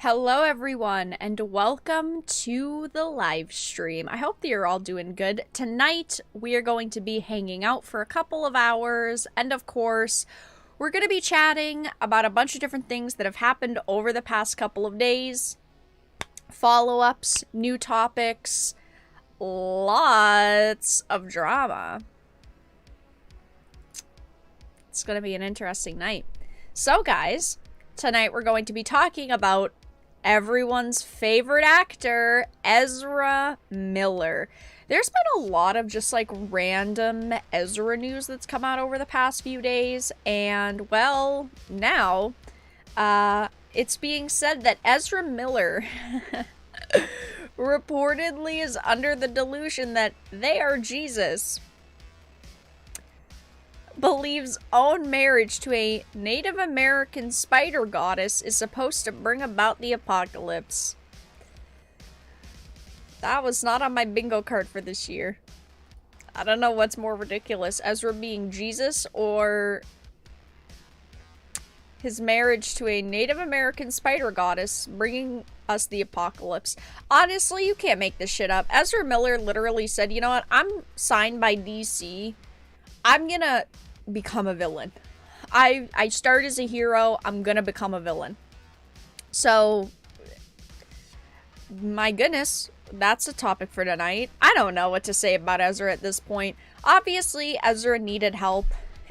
Hello everyone and welcome to the live stream. I hope that you're all doing good. Tonight we are going to be hanging out for a couple of hours and of course we're going to be chatting about a bunch of different things that have happened over the past couple of days. Follow-ups, new topics, lots of drama. It's going to be an interesting night. So guys, tonight we're going to be talking about everyone's favorite actor, Ezra Miller. There's been a lot of just like random Ezra news that's come out over the past few days, and well, now it's being said that Ezra Miller reportedly is under the delusion that they are Jesus. Believes own marriage to a Native American spider goddess is supposed to bring about the apocalypse. That was not on my bingo card for this year. I don't know what's more ridiculous, Ezra being Jesus or his marriage to a Native American spider goddess bringing us the apocalypse. Honestly, you can't make this shit up. Ezra Miller literally said, you know what, I'm signed by DC. I'm gonna become a villain. I start as a hero, I'm gonna become a villain. So, my goodness, that's a topic for tonight. I don't know what to say about Ezra at this point. Obviously, Ezra needed help.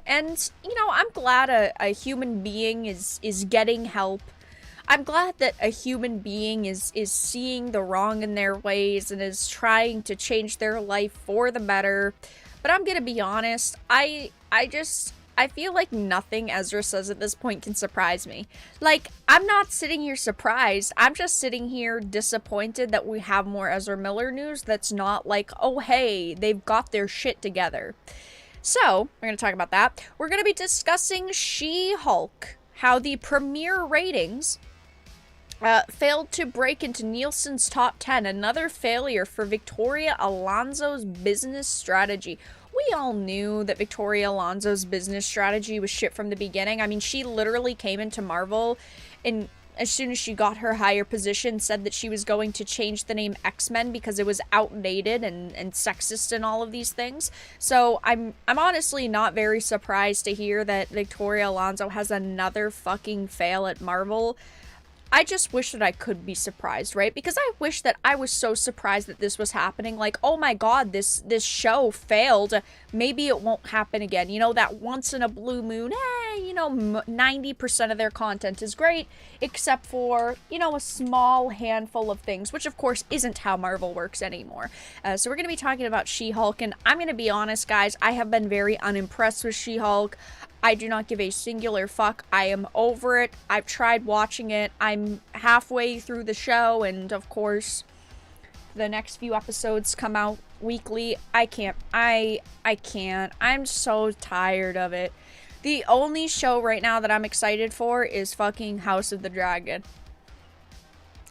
And, you know, I'm glad a human being is getting help. I'm glad that a human being is seeing the wrong in their ways and is trying to change their life for the better. But I'm gonna be honest, I feel like nothing Ezra says at this point can surprise me. Like, I'm not sitting here surprised, I'm just sitting here disappointed that we have more Ezra Miller news that's not like, oh hey, they've got their shit together. So, we're gonna talk about that. We're gonna be discussing She-Hulk, how the premiere ratings failed to break into Nielsen's top 10. Another failure for Victoria Alonso's business strategy. We all knew that Victoria Alonso's business strategy was shit from the beginning. I mean, she literally came into Marvel and as soon as she got her higher position said that she was going to change the name X-Men because it was outdated and sexist and all of these things. So I'm honestly not very surprised to hear that Victoria Alonso has another fucking fail at Marvel. I just wish that I could be surprised, right? Because I wish that I was so surprised that this was happening. Like, oh my god, this show failed. Maybe it won't happen again. You know, that once in a blue moon, you know, 90% of their content is great, except for, you know, a small handful of things, which of course isn't how Marvel works anymore. So we're going to be talking about She-Hulk, and I'm going to be honest, guys, I have been very unimpressed with She-Hulk. I do not give a singular fuck. I am over it. I've tried watching it. I'm halfway through the show, and of course, the next few episodes come out weekly. I can't. I can't. I'm so tired of it. The only show right now that I'm excited for is fucking House of the Dragon,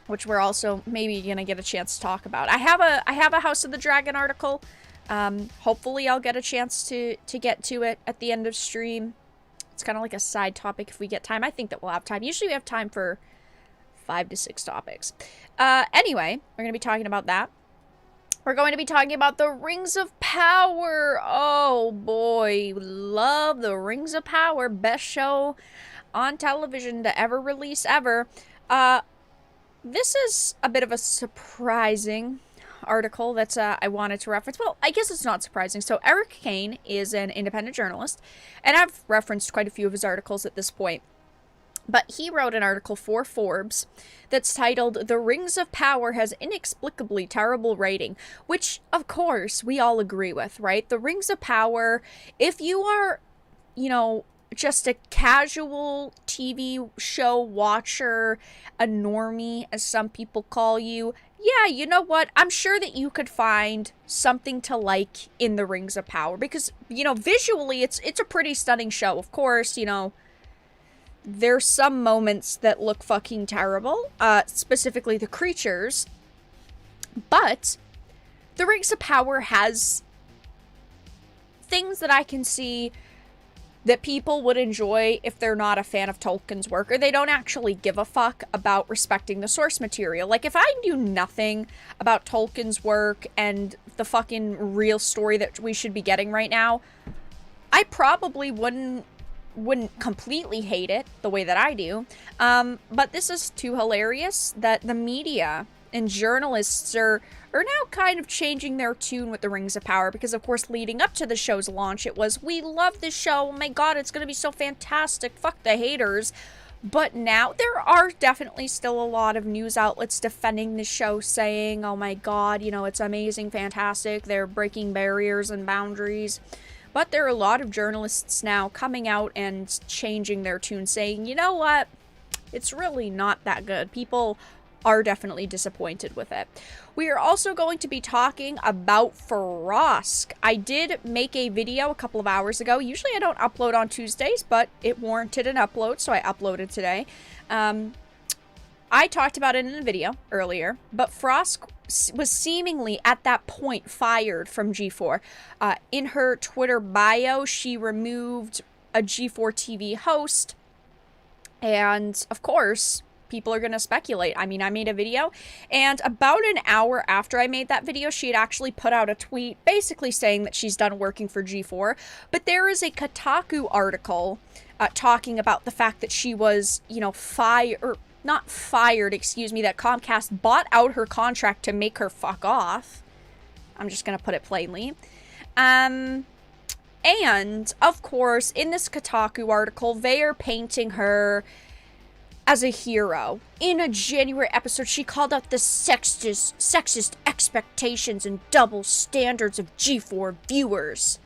which we're also maybe gonna get a chance to talk about. I have a House of the Dragon article. Hopefully I'll get a chance to get to it at the end of stream. It's kind of like a side topic if we get time. I think that we'll have time. Usually we have time for 5 to 6 topics. Anyway, we're going to be talking about that. We're going to be talking about the Rings of Power. Oh boy, love the Rings of Power. Best show on television to ever release ever. This is a bit of a surprising article that I wanted to reference. Well, I guess it's not surprising. So Eric Kane is an independent journalist, and I've referenced quite a few of his articles at this point. But he wrote an article for Forbes that's titled, "The Rings of Power Has Inexplicably Terrible Rating," which, of course, we all agree with, right? The Rings of Power, if you are, you know, just a casual TV show watcher, a normie, as some people call you, yeah, you know what? I'm sure that you could find something to like in the Rings of Power because, you know, visually it's a pretty stunning show. Of course, you know, there's some moments that look fucking terrible, specifically the creatures, but the Rings of Power has things that I can see that people would enjoy if they're not a fan of Tolkien's work, or they don't actually give a fuck about respecting the source material. Like, if I knew nothing about Tolkien's work and the fucking real story that we should be getting right now, I probably wouldn't completely hate it the way that I do. But this is too hilarious that the media and journalists are now kind of changing their tune with the Rings of Power, because of course leading up to the show's launch it was, we love this show, oh my god, it's gonna be so fantastic, fuck the haters. But now there are definitely still a lot of news outlets defending the show, saying, oh my god, you know, it's amazing, fantastic, they're breaking barriers and boundaries. But there are a lot of journalists now coming out and changing their tune, saying, you know what, it's really not that good. People are definitely disappointed with it. We are also going to be talking about Frosk. I did make a video a couple of hours ago. Usually I don't upload on Tuesdays, but it warranted an upload, so I uploaded today. I talked about it in a video earlier, but Frosk was seemingly at that point fired from G4. In her Twitter bio, she removed a G4 TV host, and of course, people are going to speculate. I mean, I made a video, and about an hour after I made that video, she had actually put out a tweet basically saying that she's done working for G4. But there is a Kotaku article talking about the fact that she was, you know, not fired, excuse me, that Comcast bought out her contract to make her fuck off. I'm just going to put it plainly. And, of course, in this Kotaku article, they are painting her as a hero. In a January episode, she called out the sexist expectations and double standards of G4 viewers.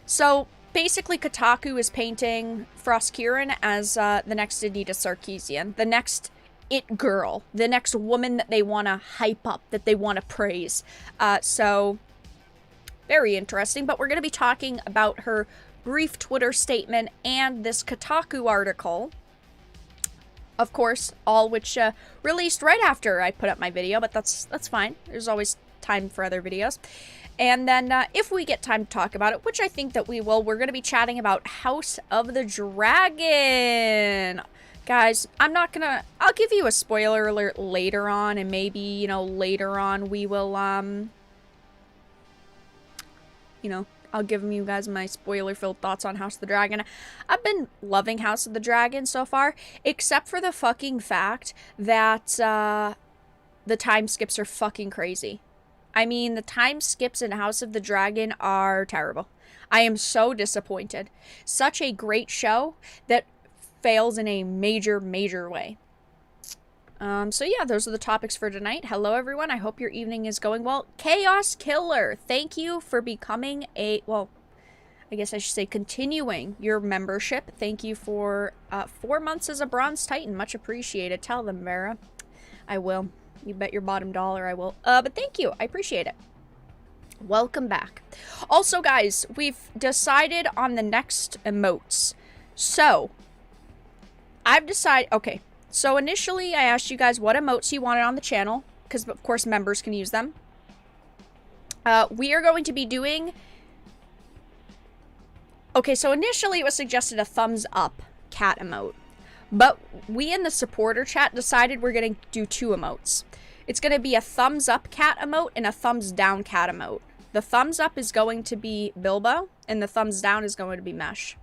So, basically, Kotaku is painting Frosk as the next Anita Sarkeesian, the next it girl, the next woman that they want to hype up, that they want to praise. So, very interesting. But we're going to be talking about her brief Twitter statement and this Kotaku article. Of course, all which released right after I put up my video, but that's fine. There's always time for other videos. And then if we get time to talk about it, which I think that we will, we're going to be chatting about House of the Dragon. Guys, I'll give you a spoiler alert later on, and maybe, you know, later on we will, you know, I'll give you guys my spoiler-filled thoughts on House of the Dragon. I've been loving House of the Dragon so far, except for the fucking fact that the time skips are fucking crazy. I mean, the time skips in House of the Dragon are terrible. I am so disappointed. Such a great show that fails in a major, major way. So yeah, those are the topics for tonight. Hello everyone, I hope your evening is going well. Chaos Killer, thank you for becoming well, I guess I should say continuing your membership. Thank you for 4 months as a Bronze Titan, much appreciated. Tell them, Vera. I will. You bet your bottom dollar I will. But thank you, I appreciate it. Welcome back. Also guys, we've decided on the next emotes. So, I've decided, okay. So initially, I asked you guys what emotes you wanted on the channel, because of course members can use them. We are going to be doing... Okay, so initially it was suggested a thumbs up cat emote. But we in the supporter chat decided we're going to do 2 emotes. It's going to be a thumbs up cat emote and a thumbs down cat emote. The thumbs up is going to be Bilbo, and the thumbs down is going to be Mesh.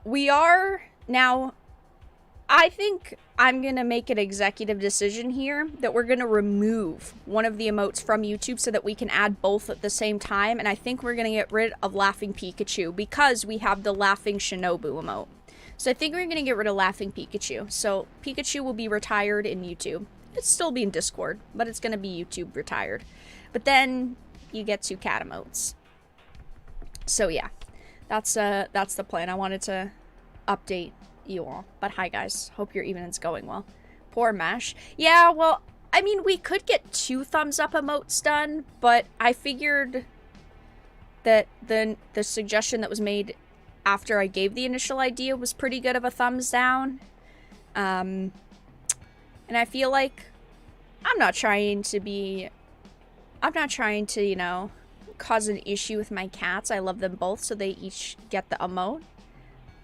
We are now... I think I'm going to make an executive decision here that we're going to remove one of the emotes from YouTube so that we can add both at the same time. And I think we're going to get rid of Laughing Pikachu because we have the Laughing Shinobu emote. So I think we're going to get rid of Laughing Pikachu. So Pikachu will be retired in YouTube. It's still be in Discord, but it's going to be YouTube retired. But then you get 2 cat emotes. So yeah, that's the plan. I wanted to update you all. But hi guys, hope your evening's going well. Poor Mash. Yeah, well, I mean, we could get 2 thumbs up emotes done, but I figured that the suggestion that was made after I gave the initial idea was pretty good of a thumbs down. And I feel like I'm not trying to, you know, cause an issue with my cats. I love them both, so they each get the emote.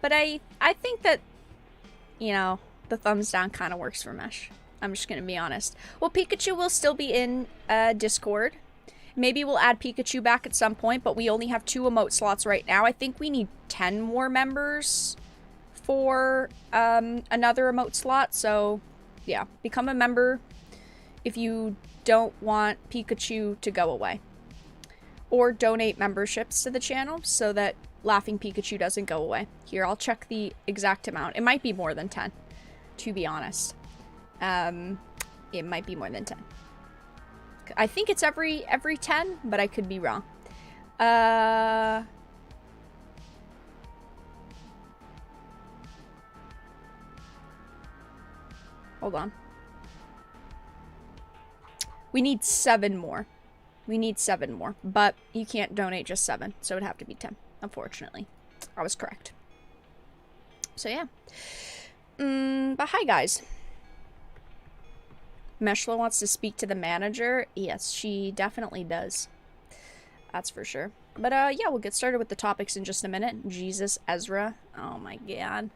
But I think that, you know, the thumbs down kind of works for Mesh. I'm just gonna be honest. Well, Pikachu will still be in Discord. Maybe we'll add Pikachu back at some point, but we only have 2 emote slots right now. I think we need 10 more members for another emote slot. So, yeah, become a member if you don't want Pikachu to go away. Or donate memberships to the channel so that Laughing Pikachu doesn't go away. Here, I'll check the exact amount. It might be more than 10, to be honest. It might be more than 10. I think it's every 10, but I could be wrong. Hold on. We need 7 more. We need 7 more, but you can't donate just 7, so it'd have to be 10, unfortunately. I was correct. So yeah. But hi guys. Meshla wants to speak to the manager. Yes, she definitely does. That's for sure. But yeah, we'll get started with the topics in just a minute. Jesus, Ezra. Oh my god.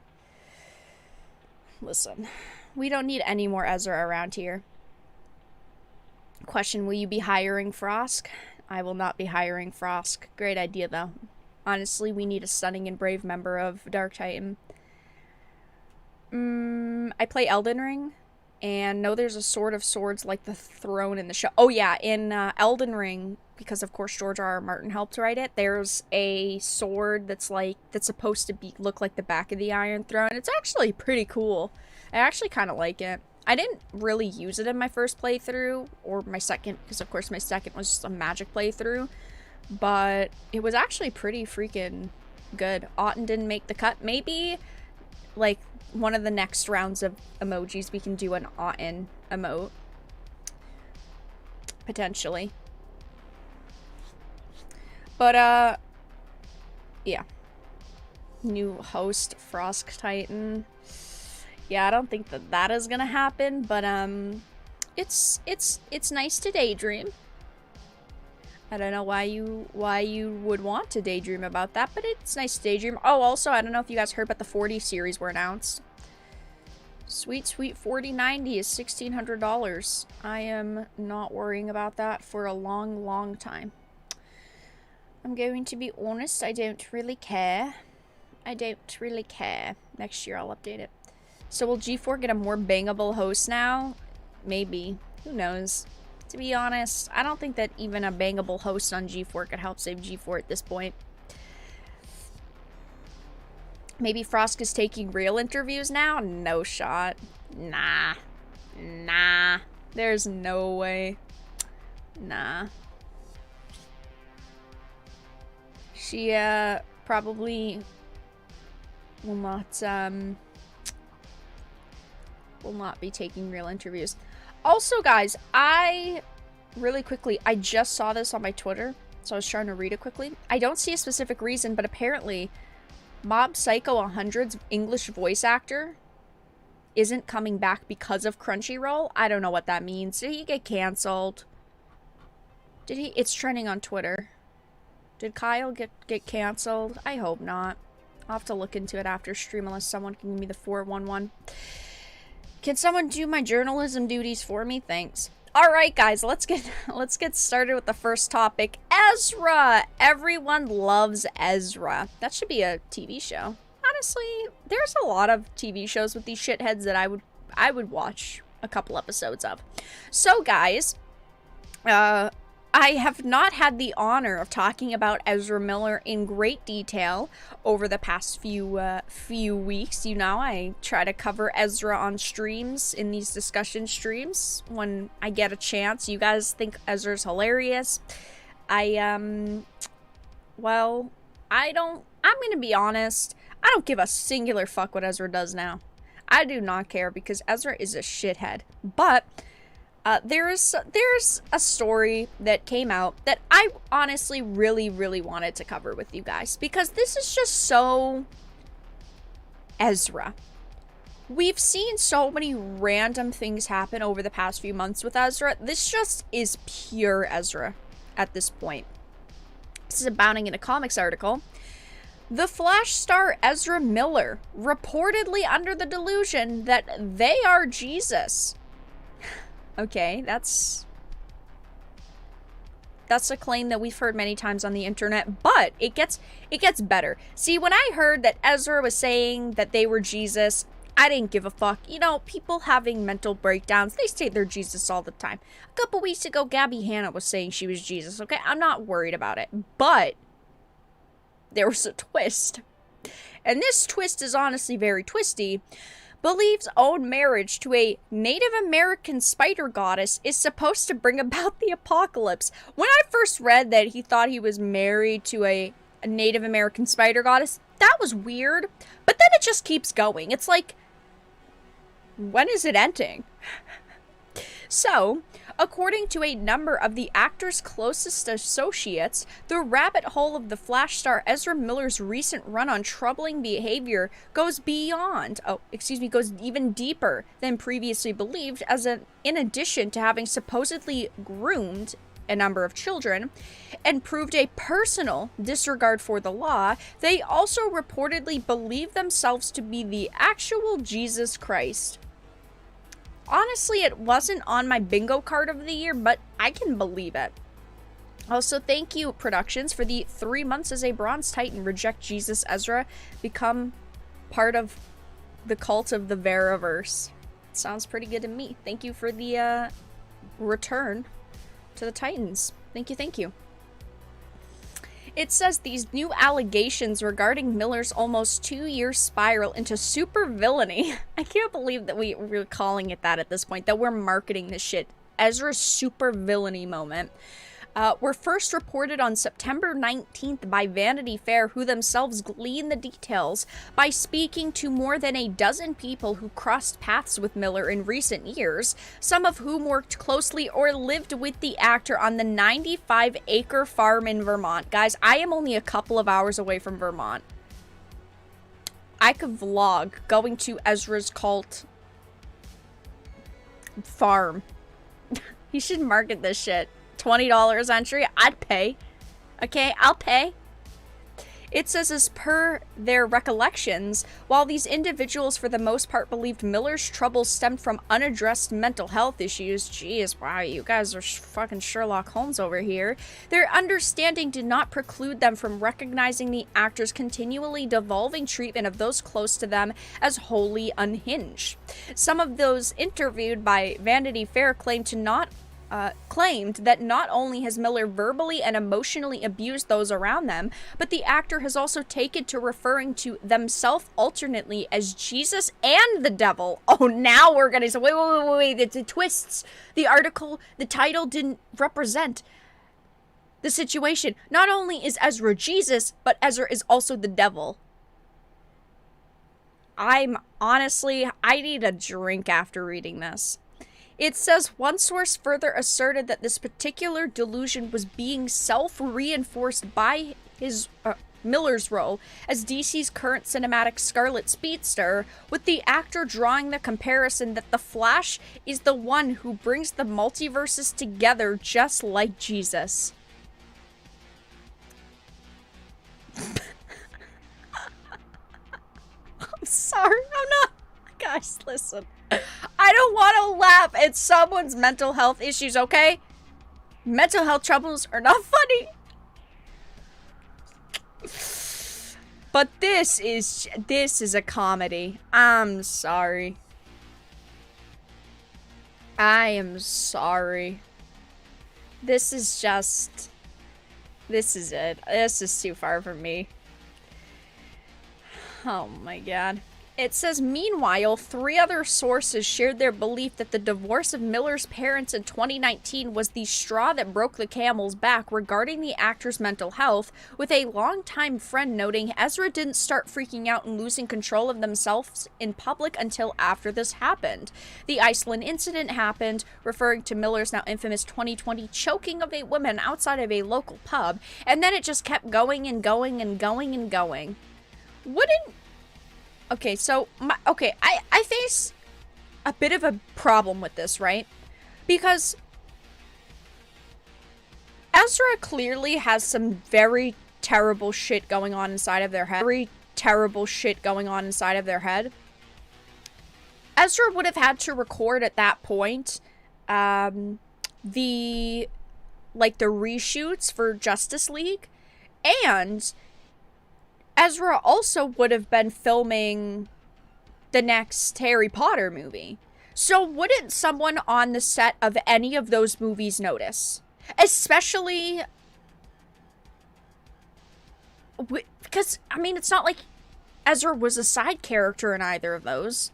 Listen, we don't need any more Ezra around here. Question, will you be hiring Frosk? I will not be hiring Frosk. Great idea, though. Honestly, we need a stunning and brave member of Dark Titan. I play Elden Ring, and know there's a Sword of Swords like the throne in the show. Oh yeah, in Elden Ring, because of course George R.R. Martin helped write it, there's a sword that's supposed to look like the back of the Iron Throne. It's actually pretty cool. I actually kind of like it. I didn't really use it in my first playthrough, or my second, because of course my second was just a magic playthrough, but it was actually pretty freaking good. Auten didn't make the cut. Maybe, like, one of the next rounds of emojis we can do an Auten emote. Potentially. But, yeah. New host, Frosk Titan. Yeah, I don't think that is gonna happen, but it's nice to daydream. I don't know why you would want to daydream about that, but it's nice to daydream. Oh, also, I don't know if you guys heard, but the 40 series were announced. Sweet 4090 is $1,600. I am not worrying about that for a long, long time. I'm going to be honest, I don't really care. I don't really care. Next year I'll update it. So will G4 get a more bangable host now? Maybe. Who knows? To be honest, I don't think that even a bangable host on G4 could help save G4 at this point. Maybe Frosk is taking real interviews now? No shot. Nah. Nah. There's no way. Nah. She, probably will not be taking real interviews. Also, guys, really quickly, I just saw this on my Twitter, so I was trying to read it quickly. I don't see a specific reason, but apparently Mob Psycho 100's English voice actor isn't coming back because of Crunchyroll. I don't know what that means. Did he get canceled? Did he? It's trending on Twitter. Did Kyle get canceled? I hope not. I'll have to look into it after stream unless someone can give me the 411. Can someone do my journalism duties for me? Thanks. All right, guys, let's get started with the first topic. Ezra. Everyone loves Ezra. That should be a TV show. Honestly, there's a lot of TV shows with these shitheads that I would watch a couple episodes of. So, guys, I have not had the honor of talking about Ezra Miller in great detail over the past few weeks. You know, I try to cover Ezra on streams, in these discussion streams, when I get a chance. You guys think Ezra's hilarious. I'm gonna be honest, I don't give a singular fuck what Ezra does now. I do not care, because Ezra is a shithead. But there's a story that came out that I honestly really, really wanted to cover with you guys, because this is just so Ezra. We've seen so many random things happen over the past few months with Ezra. This just is pure Ezra at this point. This is abounding in a comics article. The Flash star Ezra Miller, reportedly under the delusion that they are Jesus. Okay, that's a claim that we've heard many times on the internet, but it gets better. See, when I heard that Ezra was saying that they were Jesus, I didn't give a fuck. You know, people having mental breakdowns, they say they're Jesus all the time. A couple weeks ago, Gabby Hanna was saying she was Jesus, okay? I'm not worried about it, but there was a twist. And this twist is honestly very twisty. Believes own marriage to a Native American spider goddess is supposed to bring about the apocalypse. When I first read that he thought he was married to a Native American spider goddess, that was weird. But then it just keeps going. It's like, when is it ending? So, according to a number of the actor's closest associates, the rabbit hole of the Flash star Ezra Miller's recent run on troubling behavior goes even deeper than previously believed, in addition to having supposedly groomed a number of children and proved a personal disregard for the law. They also reportedly believe themselves to be the actual Jesus Christ. Honestly, it wasn't on my bingo card of the year, but I can believe it. Also, thank you, Productions, for the 3 months as a Bronze Titan. Reject Jesus Ezra. Become part of the cult of the Varaverse. Sounds pretty good to me. Thank you for the return to the Titans. Thank you, thank you. It says these new allegations regarding Miller's almost 2-year spiral into supervillainy. I can't believe that we're calling it that at this point, that we're marketing this shit. Ezra's supervillainy moment. Were first reported on September 19th by Vanity Fair, who themselves gleaned the details by speaking to more than a dozen people who crossed paths with Miller in recent years, some of whom worked closely or lived with the actor on the 95-acre farm in Vermont. Guys, I am only a couple of hours away from Vermont. I could vlog going to Ezra's cult farm. You should market this shit. $20 entry, I'd pay. Okay, I'll pay. It says, as per their recollections, while these individuals for the most part believed Miller's troubles stemmed from unaddressed mental health issues, geez, wow, you guys are fucking Sherlock Holmes over here, their understanding did not preclude them from recognizing the actor's continually devolving treatment of those close to them as wholly unhinged. Some of those interviewed by Vanity Fair claimed that not only has Miller verbally and emotionally abused those around them, but the actor has also taken to referring to themselves alternately as Jesus and the devil. Oh, now we're gonna say, wait, the twists. The article, the title didn't represent the situation. Not only is Ezra Jesus, but Ezra is also the devil. I need a drink after reading this. It says one source further asserted that this particular delusion was being self-reinforced by his Miller's role as DC's current cinematic Scarlet Speedster, with the actor drawing the comparison that the Flash is the one who brings the multiverses together just like Jesus. I'm sorry, I'm not... Guys, listen. I don't want to laugh at someone's mental health issues, okay? Mental health troubles are not funny. But this is a comedy. I'm sorry. I am sorry. This is it. This is too far for me. Oh my god. It says, meanwhile, 3 other sources shared their belief that the divorce of Miller's parents in 2019 was the straw that broke the camel's back regarding the actor's mental health, with a longtime friend noting Ezra didn't start freaking out and losing control of themselves in public until after this happened. The Iceland incident happened, referring to Miller's now infamous 2020 choking of a woman outside of a local pub, and then it just kept going and going and going and going. Okay, so, I face a bit of a problem with this, right? Because Ezra clearly has some very terrible shit going on inside of their head. Very terrible shit going on inside of their head. Ezra would have had to record at that point the reshoots for Justice League, and Ezra also would have been filming the next Harry Potter movie. So wouldn't someone on the set of any of those movies notice? Especially because, I mean, it's not like Ezra was a side character in either of those.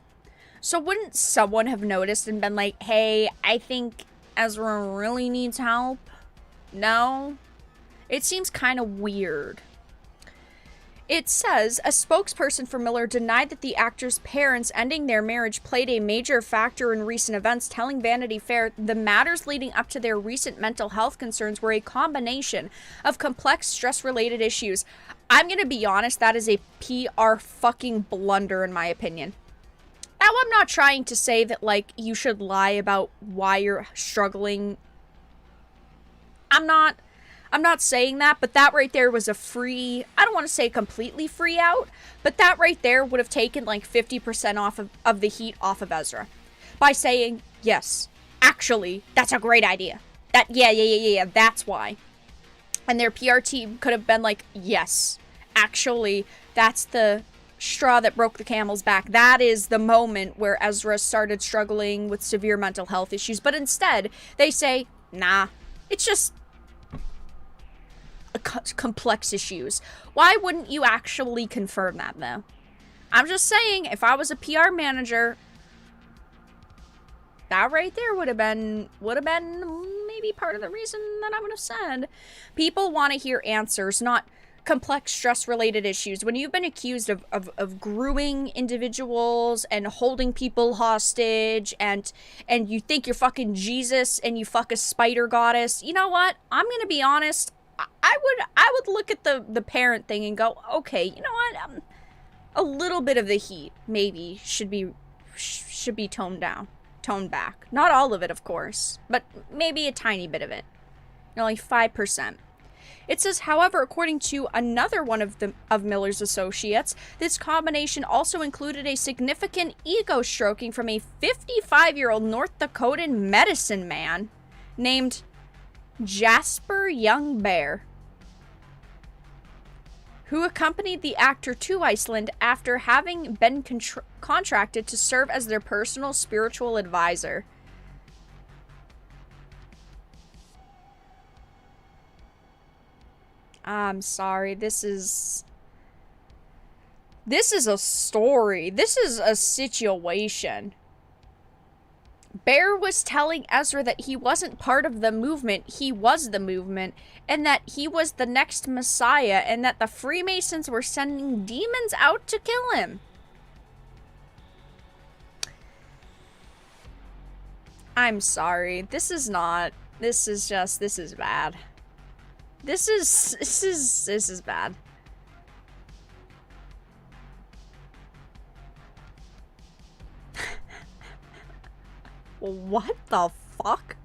So wouldn't someone have noticed and been like, hey, I think Ezra really needs help? No? It seems kind of weird. It says, a spokesperson for Miller denied that the actor's parents ending their marriage played a major factor in recent events, telling Vanity Fair the matters leading up to their recent mental health concerns were a combination of complex stress-related issues. I'm gonna be honest, that is a PR fucking blunder in my opinion. Now, I'm not trying to say that, like, you should lie about why you're struggling. I'm not saying that, but that right there was a free, I don't want to say completely free out, but that right there would have taken like 50% off of the heat off of Ezra. By saying, yes, actually, that's a great idea. Yeah, that's why. And their PR team could have been like, yes, actually, that's the straw that broke the camel's back. That is the moment where Ezra started struggling with severe mental health issues. But instead, they say, nah, it's just complex issues. Why wouldn't you actually confirm that, though? I'm just saying, if I was a PR manager, that right there would have been maybe part of the reason that I would have said. People want to hear answers, not complex stress-related issues. When you've been accused of grooming individuals and holding people hostage, and you think you're fucking Jesus and you fuck a spider goddess, you know what? I'm gonna be honest. I would look at the parent thing and go, okay, you know what? A little bit of the heat maybe should be toned back. Not all of it, of course, but maybe a tiny bit of it. Only 5%. It says, however, according to another one of Miller's associates, this combination also included a significant ego stroking from a 55-year-old North Dakotan medicine man named Jasper Young Bear, who accompanied the actor to Iceland after having been contracted to serve as their personal spiritual advisor. I'm sorry, this is a story. This is a situation. Bear was telling Ezra that he wasn't part of the movement, he was the movement, and that he was the next Messiah, and that the Freemasons were sending demons out to kill him. I'm sorry, this is bad. This is bad. What the fuck?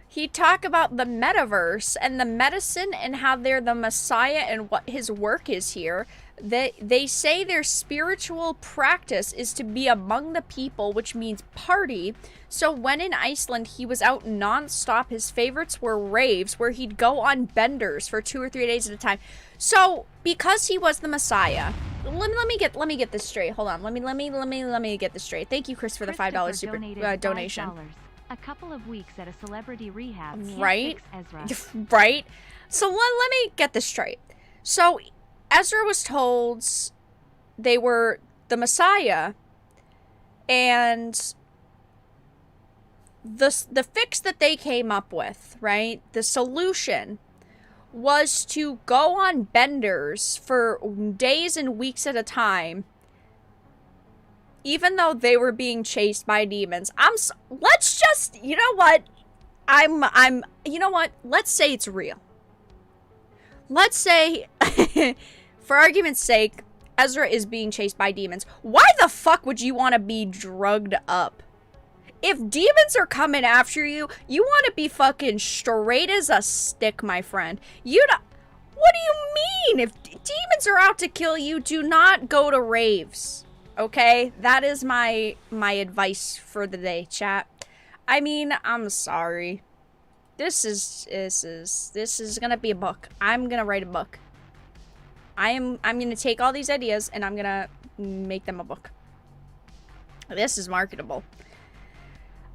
He talked about the metaverse and the medicine and how they're the Messiah and what his work is here. They say their spiritual practice is to be among the people, which means party. So when in Iceland, he was out non-stop. His favorites were raves, where he'd go on benders for 2 or 3 days at a time. So because he was the Messiah, let me get this straight. Hold on. Let me get this straight. Thank you, Chris, for the $5 super donation. A couple of weeks at a celebrity rehab. Right? Ezra. Right? So let me get this straight. So Ezra was told they were the Messiah, and the fix that they came up with, right? The solution was to go on benders for days and weeks at a time, even though they were being chased by demons. Let's just, you know what? You know what? Let's say it's real. Let's say, for argument's sake, Ezra is being chased by demons. Why the fuck would you want to be drugged up? If demons are coming after you, you want to be fucking straight as a stick, my friend. You don't... What do you mean? If demons are out to kill you, do not go to raves. Okay? That is my advice for the day, chat. I mean, I'm sorry. This is gonna be a book. I'm gonna write a book. I'm gonna take all these ideas and I'm gonna make them a book. This is marketable.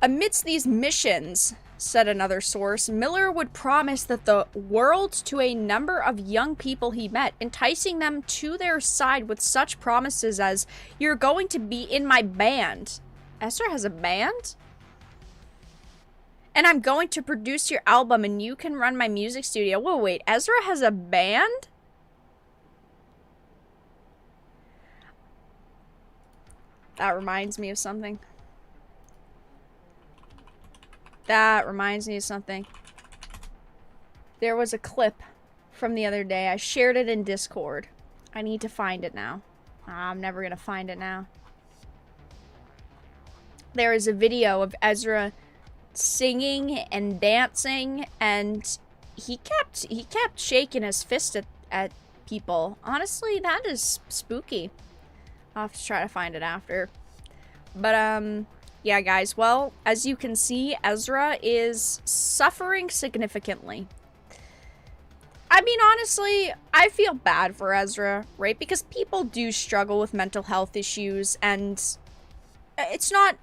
Amidst these missions, said another source, Miller would promise that the world to a number of young people he met, enticing them to their side with such promises as, "You're going to be in my band." Ezra has a band? "And I'm going to produce your album and you can run my music studio." Whoa, wait, Ezra has a band? That reminds me of something. That reminds me of something. There was a clip from the other day. I shared it in Discord. I need to find it now. I'm never gonna find it now. There is a video of Ezra singing and dancing, and he kept shaking his fist at people. Honestly, that is spooky. I'll have to try to find it after. But yeah, guys, well, as you can see, Ezra is suffering significantly. I mean, honestly, I feel bad for Ezra, right? Because people do struggle with mental health issues, and it's not,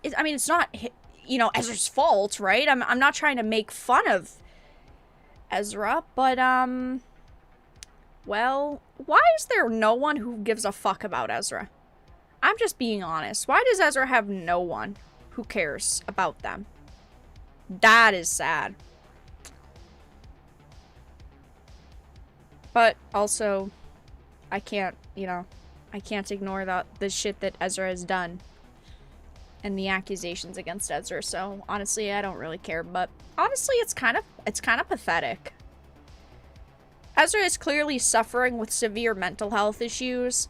you know, Ezra's fault, right? I'm not trying to make fun of Ezra, but, well, why is there no one who gives a fuck about Ezra? I'm just being honest. Why does Ezra have no one who cares about them? That is sad. But also, I can't, you know, I can't ignore the shit that Ezra has done. And the accusations against Ezra, so honestly, I don't really care. But honestly, it's kind of pathetic. Ezra is clearly suffering with severe mental health issues.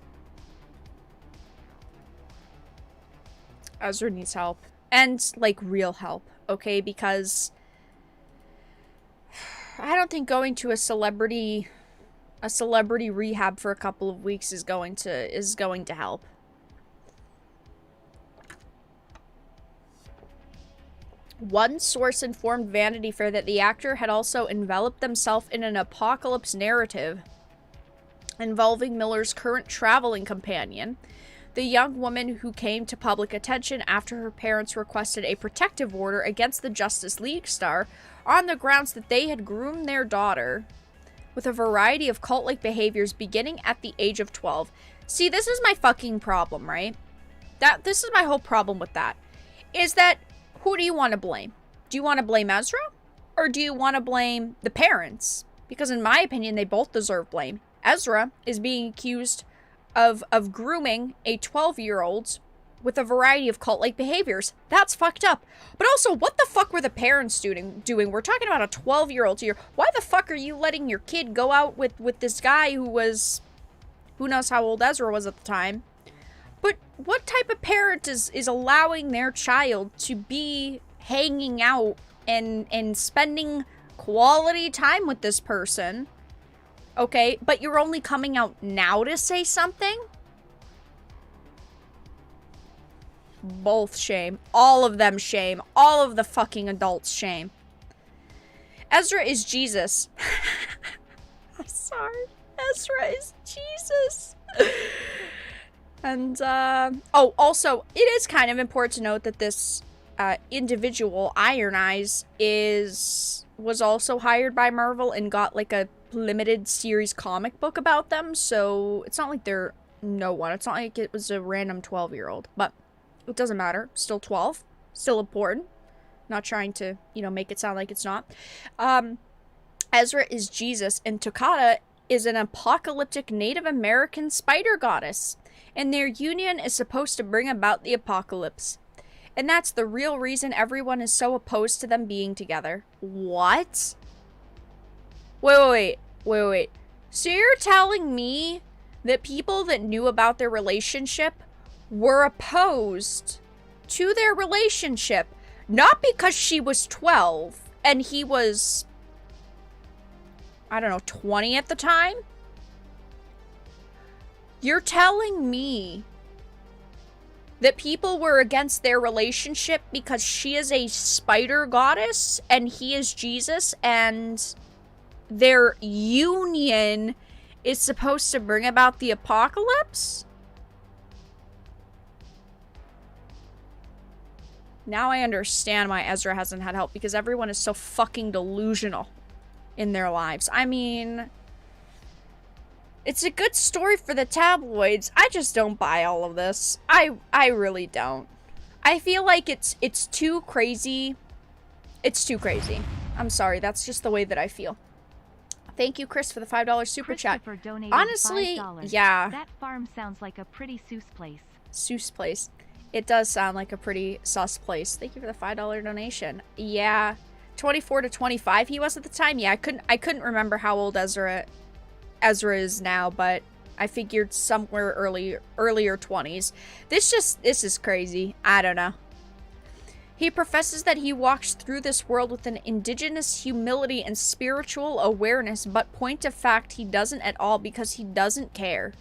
Ezra needs help. And, like, real help, okay? Because I don't think going to a celebrity rehab for a couple of weeks is going to help. One source informed Vanity Fair that the actor had also enveloped himself in an apocalypse narrative involving Miller's current traveling companion, the young woman who came to public attention after her parents requested a protective order against the Justice League star on the grounds that they had groomed their daughter with a variety of cult-like behaviors beginning at the age of 12. See, this is my fucking problem, right? This is my whole problem with that. Is that, who do you want to blame? Do you want to blame Ezra? Or do you want to blame the parents? Because in my opinion, they both deserve blame. Ezra is being accused of grooming a 12-year-old with a variety of cult-like behaviors. That's fucked up. But also, what the fuck were the parents doing? We're talking about a 12-year-old here. Why the fuck are you letting your kid go out with this guy who was... Who knows how old Ezra was at the time? But what type of parent is allowing their child to be hanging out and spending quality time with this person? Okay, but you're only coming out now to say something? Both shame. All of them shame. All of the fucking adults shame. Ezra is Jesus. I'm sorry. Ezra is Jesus. And, oh, also, it is kind of important to note that this individual, Iron Eyes, was also hired by Marvel and got, like, a limited series comic book about them, so it's not like they're no one. It's not like it was a random 12-year-old, but it doesn't matter. Still 12. Still important. Not trying to, you know, make it sound like it's not. Ezra is Jesus, and Toccata is an apocalyptic Native American spider goddess, and their union is supposed to bring about the apocalypse. And that's the real reason everyone is so opposed to them being together. What? Wait. So you're telling me that people that knew about their relationship were opposed to their relationship Not because she was 12 and he was, I don't know, 20 at the time. You're telling me that people were against their relationship because she is a spider goddess and he is Jesus, and their union is supposed to bring about the apocalypse? Now I understand why Ezra hasn't had help, because everyone is so fucking delusional in their lives. I mean, it's a good story for the tabloids. I just don't buy all of this. I really don't. I feel like it's too crazy. It's too crazy. I'm sorry, that's just the way that I feel. Thank you, Chris, for the $5 super chat. Honestly, $5. yeah. That farm sounds like a pretty Seuss place. Seuss place. It does sound like a pretty sus place. Thank you for the $5 donation. Yeah. 24 to 25 he was at the time. Yeah, I couldn't remember how old Ezra is now, but I figured somewhere earlier 20s. This is crazy. I don't know. He professes that he walks through this world with an indigenous humility and spiritual awareness, but point of fact, he doesn't at all because he doesn't care.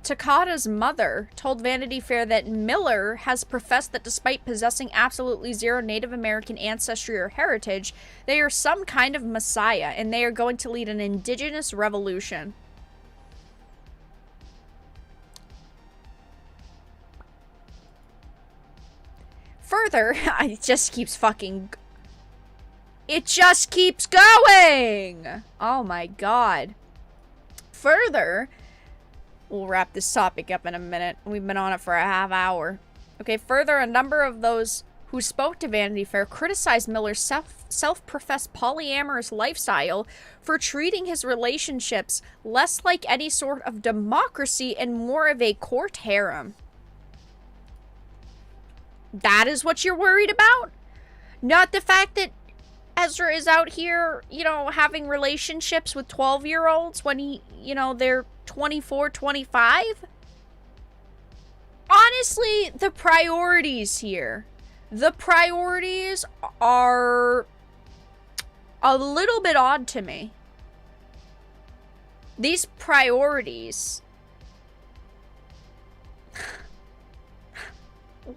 Takada's mother told Vanity Fair that Miller has professed that despite possessing absolutely zero Native American ancestry or heritage, they are some kind of messiah, and they are going to lead an indigenous revolution. Further, it just keeps fucking... It just keeps going! Oh my god. Further... We'll wrap this topic up in a minute. We've been on it for a half hour. Okay, further, a number of those who spoke to Vanity Fair criticized Miller's self-professed polyamorous lifestyle for treating his relationships less like any sort of democracy and more of a court harem. That is what you're worried about? Not the fact that Ezra is out here, you know, having relationships with 12-year-olds when he, you know, they're 24, 25? Honestly, the priorities here. The priorities are a little bit odd to me. These priorities...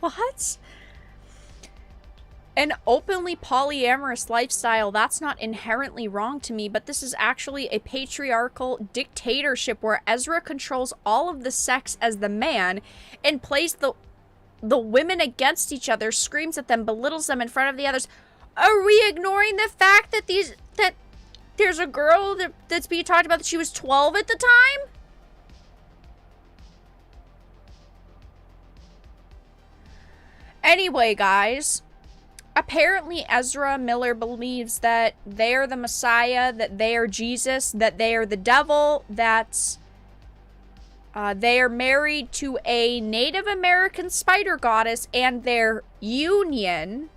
What? An openly polyamorous lifestyle, that's not inherently wrong to me, but this is actually a patriarchal dictatorship where Ezra controls all of the sex as the man and plays the women against each other, screams at them, belittles them in front of the others. Are we ignoring the fact that there's a girl that's being talked about that she was 12 at the time? Anyway, guys, apparently Ezra Miller believes that they are the Messiah, that they are Jesus, that they are the devil, that they are married to a Native American spider goddess, and their union,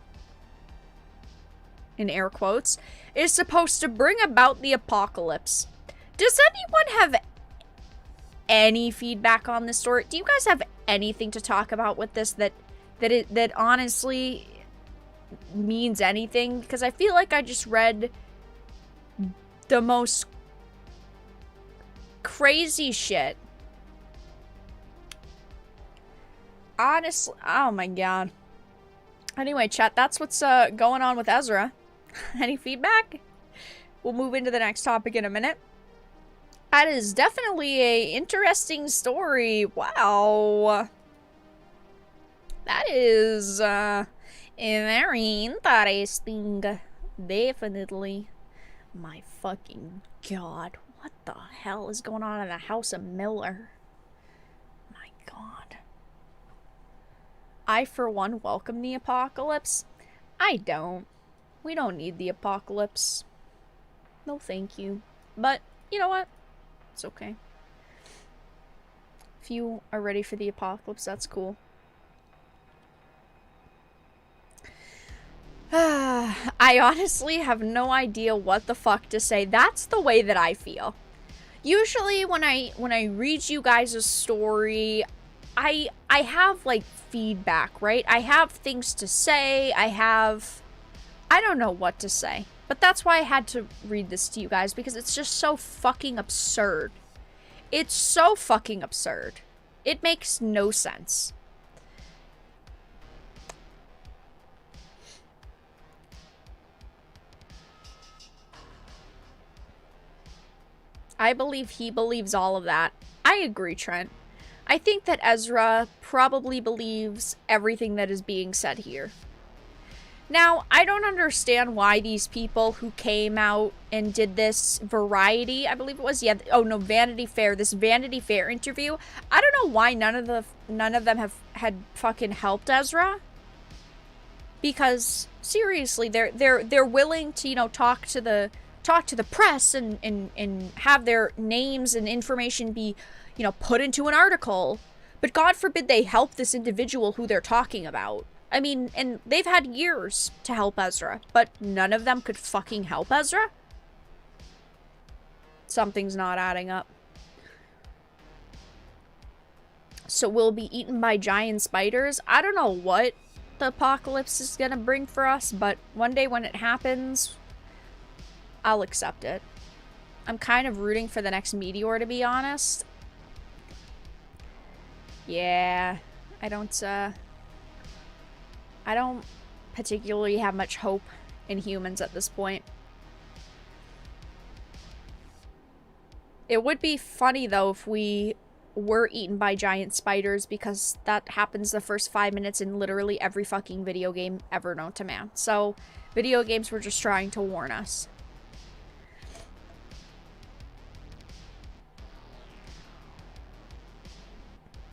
in air quotes, is supposed to bring about the apocalypse. Does anyone have any feedback on this story? Do you guys have anything to talk about with this that honestly means anything? Because I feel like I just read the most crazy shit. Honestly, oh my god. Anyway, chat, that's what's going on with Ezra. Any feedback? We'll move into the next topic in a minute. That is definitely a interesting story. Wow. That is very interesting. Definitely. My fucking god. What the hell is going on in the House of Miller? My god. I, for one, welcome the apocalypse. I don't. We don't need the apocalypse. No thank you. But, you know what? It's okay. If you are ready for the apocalypse, that's cool. I honestly have no idea what the fuck to say. That's the way that I feel. Usually when I read you guys a story, I have like feedback, right? I have things to say. I don't know what to say. But that's why I had to read this to you guys, because it's just so fucking absurd. It's so fucking absurd. It makes no sense. I believe he believes all of that. I agree, Trent. I think that Ezra probably believes everything that is being said here. Now, I don't understand why these people who came out and did this Variety, I believe it was, yeah, oh no, Vanity Fair, this Vanity Fair interview, I don't know why none of them had fucking helped Ezra. Because seriously, they're willing to, you know, talk to the press and have their names and information be, you know, put into an article. But God forbid they help this individual who they're talking about. I mean, and they've had years to help Ezra, but none of them could fucking help Ezra? Something's not adding up. So we'll be eaten by giant spiders? I don't know what the apocalypse is gonna bring for us, but one day when it happens, I'll accept it. I'm kind of rooting for the next meteor, to be honest. Yeah, I don't particularly have much hope in humans at this point. It would be funny, though, if we were eaten by giant spiders, because that happens the first 5 minutes in literally every fucking video game ever known to man. So, video games were just trying to warn us.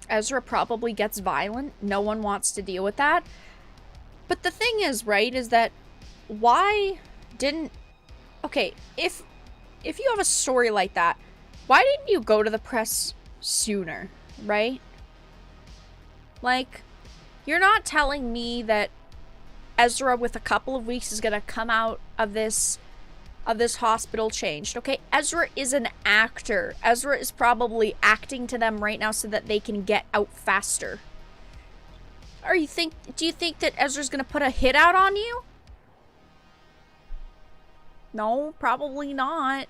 Ezra probably gets violent. No one wants to deal with that. But the thing is, right, is that why didn't... Okay, if you have a story like that, why didn't you go to the press sooner, right? Like, you're not telling me that Ezra, with a couple of weeks, is gonna come out of this hospital changed, okay? Ezra is an actor. Ezra is probably acting to them right now so that they can get out faster. Do you think that Ezra's gonna put a hit out on you? No, probably not.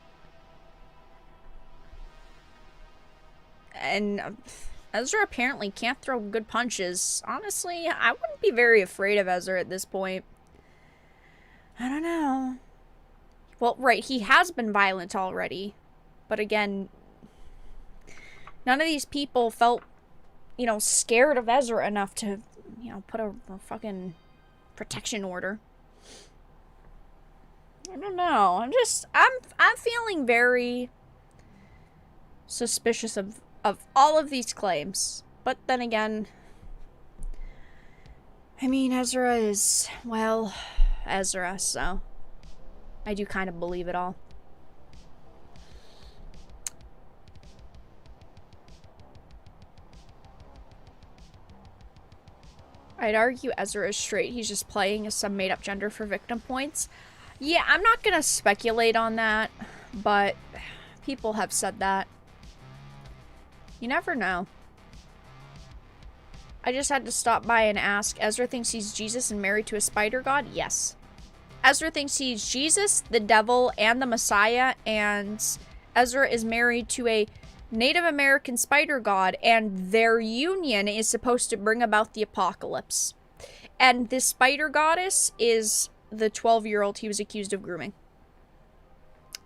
And Ezra apparently can't throw good punches. Honestly, I wouldn't be very afraid of Ezra at this point. I don't know. Well, right, he has been violent already. But again, none of these people felt, you know, scared of Ezra enough to, you know, put a fucking protection order. I don't know. I'm feeling very suspicious of all of these claims. But then again, I mean, Ezra is, well, Ezra, so I do kind of believe it all. I'd argue Ezra is straight. He's just playing as some made-up gender for victim points. Yeah, I'm not gonna speculate on that, but people have said that. You never know. I just had to stop by and ask, Ezra thinks he's Jesus and married to a spider god? Yes. Ezra thinks he's Jesus, the devil, and the Messiah, and Ezra is married to a Native American spider god, and their union is supposed to bring about the apocalypse. And this spider goddess is the 12-year-old he was accused of grooming.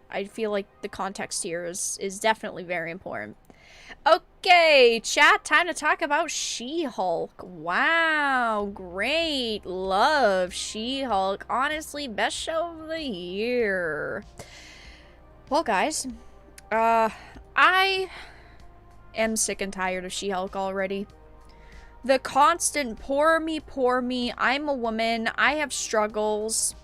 I feel like the context here is definitely very important. Okay, chat, time to talk about She-Hulk. Wow, great. Love She-Hulk. Honestly, best show of the year. Well, guys, I am sick and tired of She-Hulk already. The constant poor me, I'm a woman, I have struggles,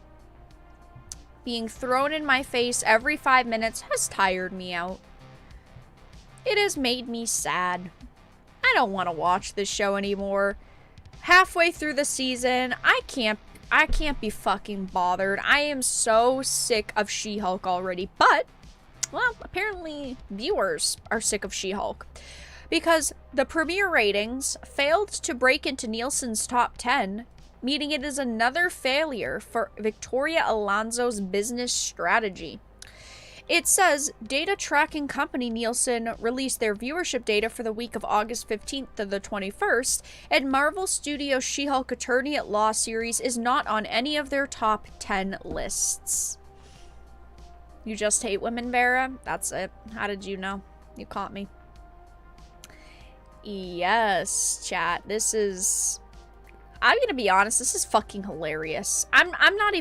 being thrown in my face every 5 minutes has tired me out. It has made me sad. I don't want to watch this show anymore. Halfway through the season, I can't be fucking bothered. I am so sick of She-Hulk already, but Well, apparently viewers are sick of She-Hulk. Because the premiere ratings failed to break into Nielsen's top 10, meaning it is another failure for Victoria Alonso's business strategy. It says data tracking company Nielsen released their viewership data for the week of August 15th to the 21st, and Marvel Studios' She-Hulk Attorney at Law series is not on any of their top 10 lists. You just hate women, Vera? That's it. How did you know? You caught me. Yes, chat. This is... I'm gonna be honest, this is fucking hilarious. I'm not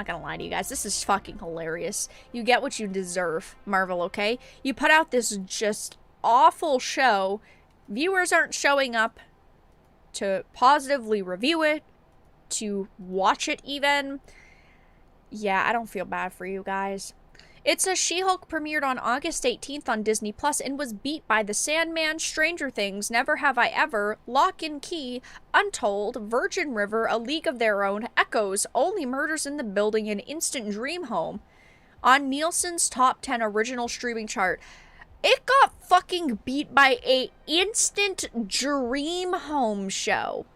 gonna lie to you guys. This is fucking hilarious. You get what you deserve, Marvel, okay? You put out this just awful show. Viewers aren't showing up to positively review it, to watch it even. Yeah, I don't feel bad for you guys. It says She-Hulk premiered on August 18th on Disney Plus and was beat by The Sandman, Stranger Things, Never Have I Ever, Lock and Key, Untold, Virgin River, A League of Their Own, Echoes, Only Murders in the Building, and Instant Dream Home on Nielsen's top 10 original streaming chart. It got fucking beat by a Instant Dream Home show.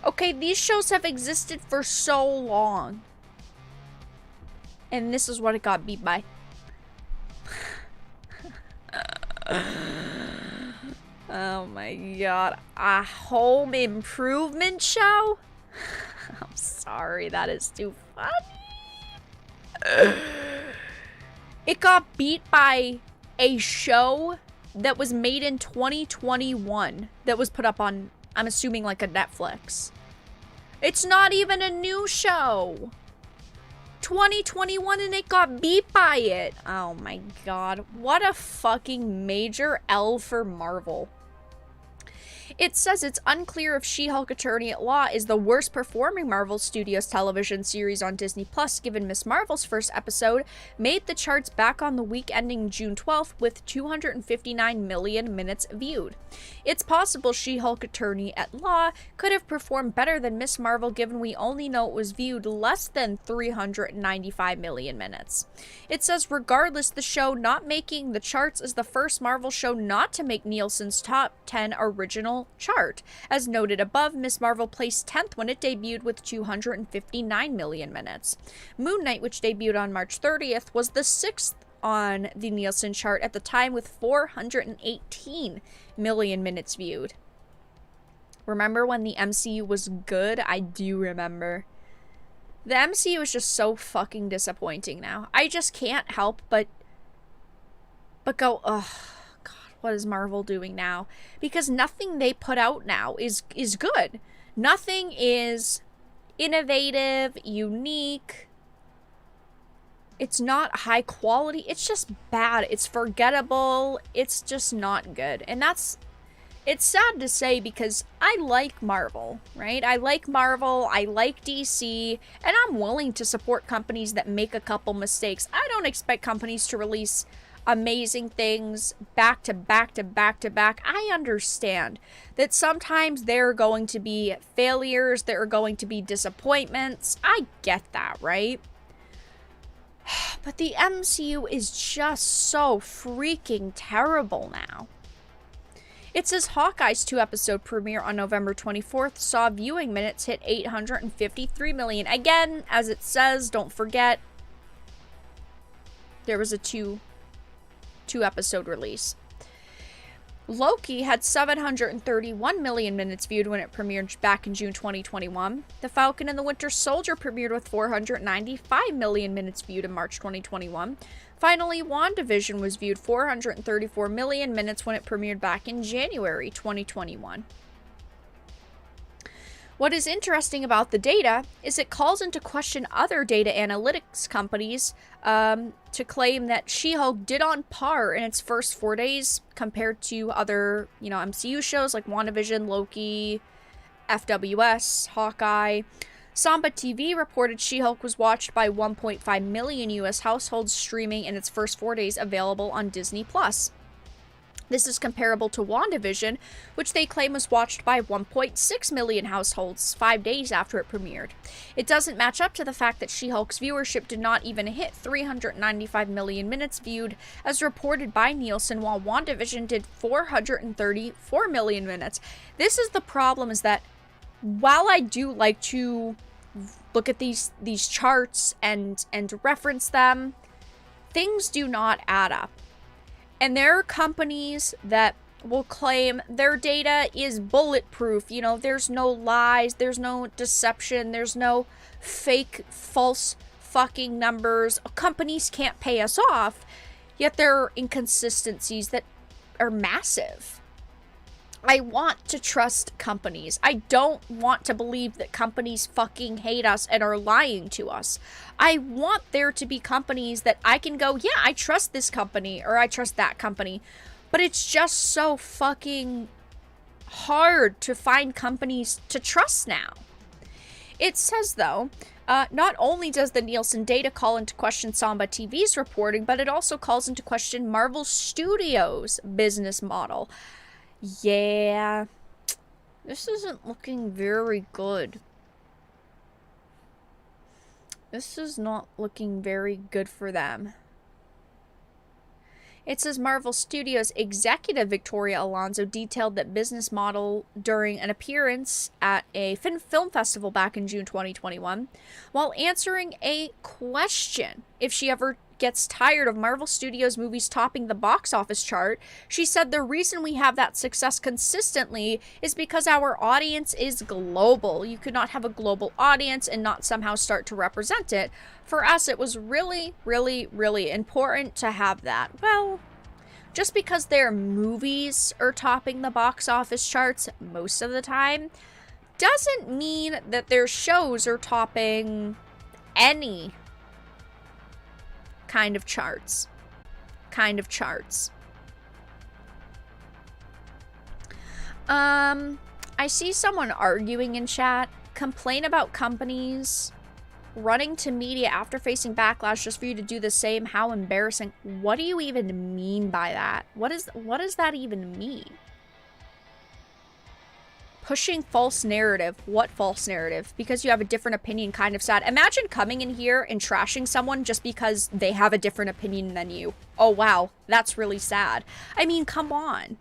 Okay, these shows have existed for so long. And this is what it got beat by. Oh my god. A home improvement show? I'm sorry, that is too funny. It got beat by a show that was made in 2021 that was put up on, I'm assuming, like a Netflix. It's not even a new show. 2021 and it got beat by it. Oh my god. What a fucking major L for Marvel. It says it's unclear if She-Hulk Attorney at Law is the worst performing Marvel Studios television series on Disney Plus, given Ms. Marvel's first episode made the charts back on the week ending June 12th with 259 million minutes viewed. It's possible She-Hulk Attorney at Law could have performed better than Ms. Marvel, given we only know it was viewed less than 395 million minutes. It says regardless, the show not making the charts is the first Marvel show not to make Nielsen's top 10 original chart. As noted above, Ms. Marvel placed 10th when it debuted with 259 million minutes. Moon Knight, which debuted on March 30th, was the 6th on the Nielsen chart at the time with 418 million minutes viewed. Remember when the MCU was good? I do remember. The MCU is just so fucking disappointing now. I just can't help but go, ugh. What is Marvel doing now? Because nothing they put out now is good. Nothing is innovative, unique. It's not high quality. It's just bad. It's forgettable. It's just not good. And it's sad to say because I like Marvel, right? I like Marvel, I like DC, and I'm willing to support companies that make a couple mistakes. I don't expect companies to release amazing things back to back to back to back. I understand that sometimes there are going to be failures, there are going to be disappointments. I get that, right? But the MCU is just so freaking terrible now. It says Hawkeye's 2-episode premiere on November 24th saw viewing minutes hit 853 million. Again, as it says, don't forget, there was a two-episode release. Loki had 731 million minutes viewed when it premiered back in June 2021. The Falcon and the Winter Soldier premiered with 495 million minutes viewed in March 2021. Finally, WandaVision was viewed 434 million minutes when it premiered back in January 2021. What is interesting about the data is it calls into question other data analytics companies to claim that She-Hulk did on par in its first 4 days compared to other, MCU shows like WandaVision, Loki, FWS, Hawkeye. Samba TV reported She-Hulk was watched by 1.5 million U.S. households streaming in its first 4 days available on Disney+. This is comparable to WandaVision, which they claim was watched by 1.6 million households 5 days after it premiered. It doesn't match up to the fact that She-Hulk's viewership did not even hit 395 million minutes viewed, as reported by Nielsen, while WandaVision did 434 million minutes. This is the problem, is that while I do like to look at these charts and reference them, things do not add up. And there are companies that will claim their data is bulletproof. You know, there's no lies, there's no deception, there's no fake, false fucking numbers. Companies can't pay us off, yet there are inconsistencies that are massive. I want to trust companies. I don't want to believe that companies fucking hate us and are lying to us. I want there to be companies that I can go, yeah, I trust this company or I trust that company. But it's just so fucking hard to find companies to trust now. It says, though, not only does the Nielsen data call into question Samba TV's reporting, but it also calls into question Marvel Studios' business model. Yeah, this isn't looking very good. This is not looking very good for them. It says Marvel Studios executive Victoria Alonso detailed that business model during an appearance at a film festival back in June 2021, while answering a question if she ever gets tired of Marvel Studios movies topping the box office chart. She said the reason we have that success consistently is because our audience is global. You could not have a global audience and not somehow start to represent it. For us, it was really, really, really important to have that. Well, just because their movies are topping the box office charts most of the time doesn't mean that their shows are topping any kind of charts. I see someone arguing in chat, complain about companies running to media after facing backlash just for you to do the same. How embarrassing. What do you even mean by that? What does that even mean? Pushing false narrative. What false narrative? Because you have a different opinion, kind of sad. Imagine coming in here and trashing someone just because they have a different opinion than you. Oh, wow. That's really sad. I mean, come on.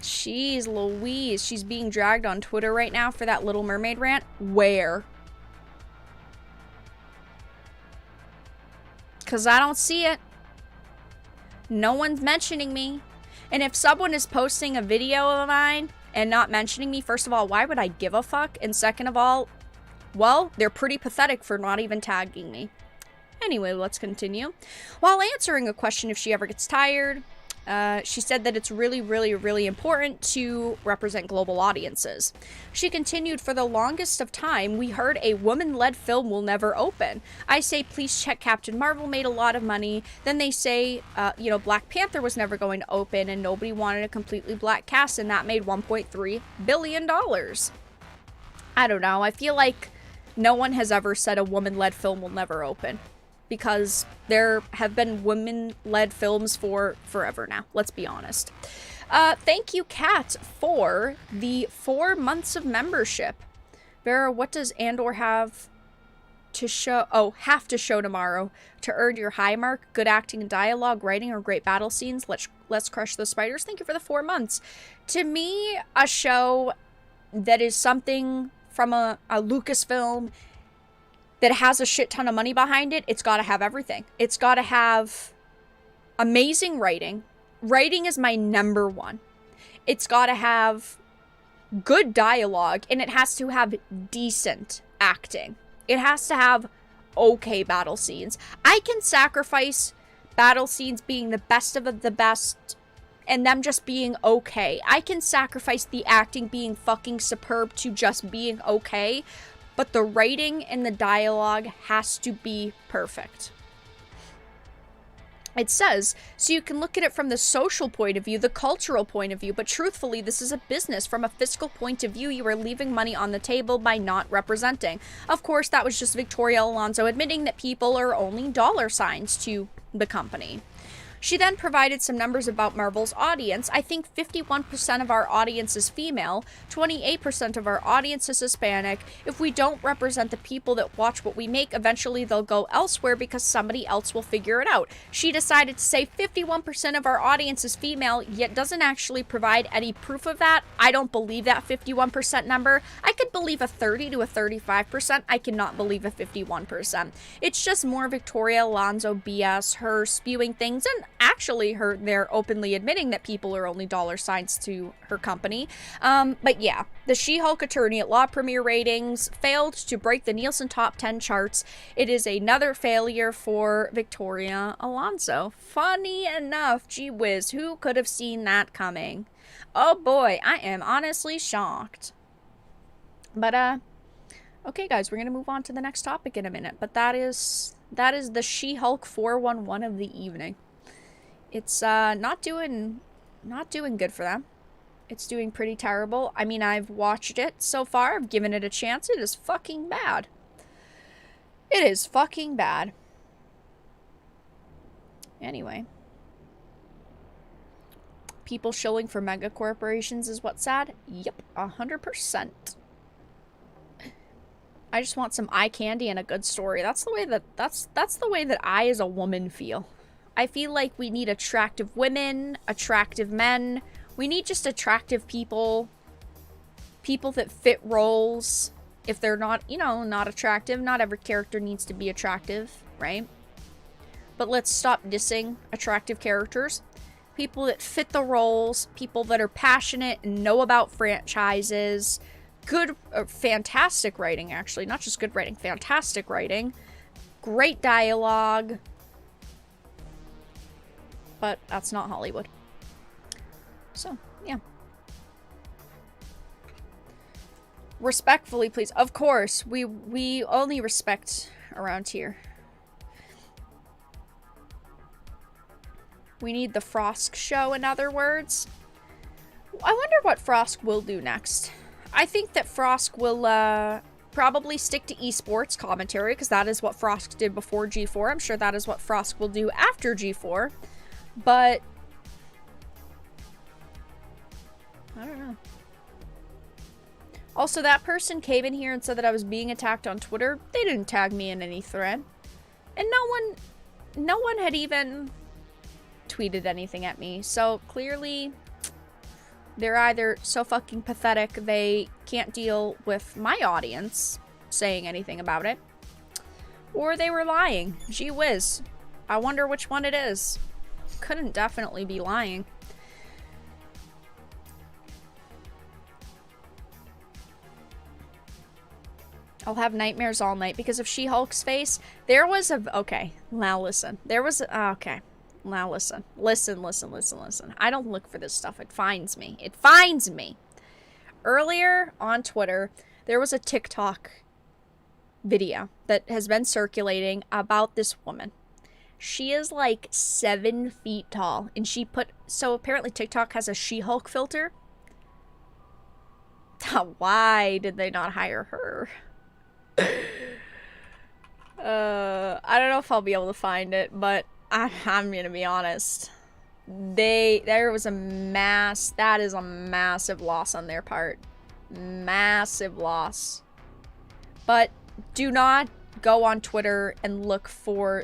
Jeez Louise. She's being dragged on Twitter right now for that Little Mermaid rant. Where? Because I don't see it. No one's mentioning me. And if someone is posting a video of mine and not mentioning me, first of all, why would I give a fuck? And second of all, well, they're pretty pathetic for not even tagging me. Anyway, let's continue. While answering a question if she ever gets tired, she said that it's really, really, really important to represent global audiences. She continued, for the longest of time, we heard a woman-led film will never open. I say, please check Captain Marvel made a lot of money. Then they say, Black Panther was never going to open and nobody wanted a completely black cast and that made $1.3 billion. I don't know. I feel like no one has ever said a woman-led film will never open. Because there have been women-led films for forever now. Let's be honest. Thank you, Kat, for the 4 months of membership. Vera, what does Andor have to show? Oh, have to show tomorrow to earn your high mark. Good acting and dialogue, writing, or great battle scenes. Let's crush those spiders. Thank you for the 4 months. To me, a show that is something from a Lucasfilm that has a shit ton of money behind it, it's got to have everything. It's got to have amazing writing. Writing is my number one. It's got to have good dialogue, and it has to have decent acting. It has to have okay battle scenes. I can sacrifice battle scenes being the best of the best and them just being okay. I can sacrifice the acting being fucking superb to just being okay. But the writing and the dialogue has to be perfect. It says, so you can look at it from the social point of view, the cultural point of view, but truthfully, this is a business. From a fiscal point of view, you are leaving money on the table by not representing. Of course, that was just Victoria Alonso admitting that people are only dollar signs to the company. She then provided some numbers about Marvel's audience. I think 51% of our audience is female, 28% of our audience is Hispanic. If we don't represent the people that watch what we make, eventually they'll go elsewhere because somebody else will figure it out. She decided to say 51% of our audience is female, yet doesn't actually provide any proof of that. I don't believe that 51% number. I could believe a 30 to a 35%. I cannot believe a 51%. It's just more Victoria Alonso BS, her spewing things, and actually they're openly admitting that people are only dollar signs to her company. But yeah, the She-Hulk Attorney at Law premiere ratings failed to break the Nielsen top 10 charts. It is another failure for Victoria Alonso. Funny enough, gee whiz, who could have seen that coming? Oh boy, I am honestly shocked. But okay guys, we're gonna move on to the next topic in a minute, but that is the She-Hulk 411 of the evening. It's not doing good for them. It's doing pretty terrible. I mean, I've watched it so far. I've given it a chance. It is fucking bad. It is fucking bad. Anyway. People shilling for mega corporations is what's sad? Yep, 100%. I just want some eye candy and a good story. That's the way that I as a woman feel. I feel like we need attractive women, attractive men. We need just attractive people. People that fit roles. If they're not, not attractive, not every character needs to be attractive, right? But let's stop dissing attractive characters. People that fit the roles, people that are passionate and know about franchises. Good, fantastic writing, actually. Not just good writing, fantastic writing. Great dialogue. But that's not Hollywood. So, yeah. Respectfully, please. Of course, we only respect around here. We need the Frosk show, in other words. I wonder what Frosk will do next. I think that Frosk will probably stick to esports commentary, because that is what Frosk did before G4. I'm sure that is what Frosk will do after G4. But I don't know. Also, that person came in here and said that I was being attacked on Twitter. They didn't tag me in any thread. And no one had even tweeted anything at me. So clearly they're either so fucking pathetic they can't deal with my audience saying anything about it, or they were lying. Gee whiz. I wonder which one it is. Couldn't definitely be lying. I'll have nightmares all night because of She-Hulk's face. There was a... Okay, now listen. There was a... Okay, now listen. Listen. I don't look for this stuff. It finds me. It finds me. Earlier on Twitter, there was a TikTok video that has been circulating about this woman. She is like 7 feet tall, and she put... So apparently TikTok has a She-Hulk filter. Why did they not hire her? I don't know if I'll be able to find it, but I'm gonna be honest. There was a that is a massive loss on their part. Massive loss. But do not go on Twitter and look for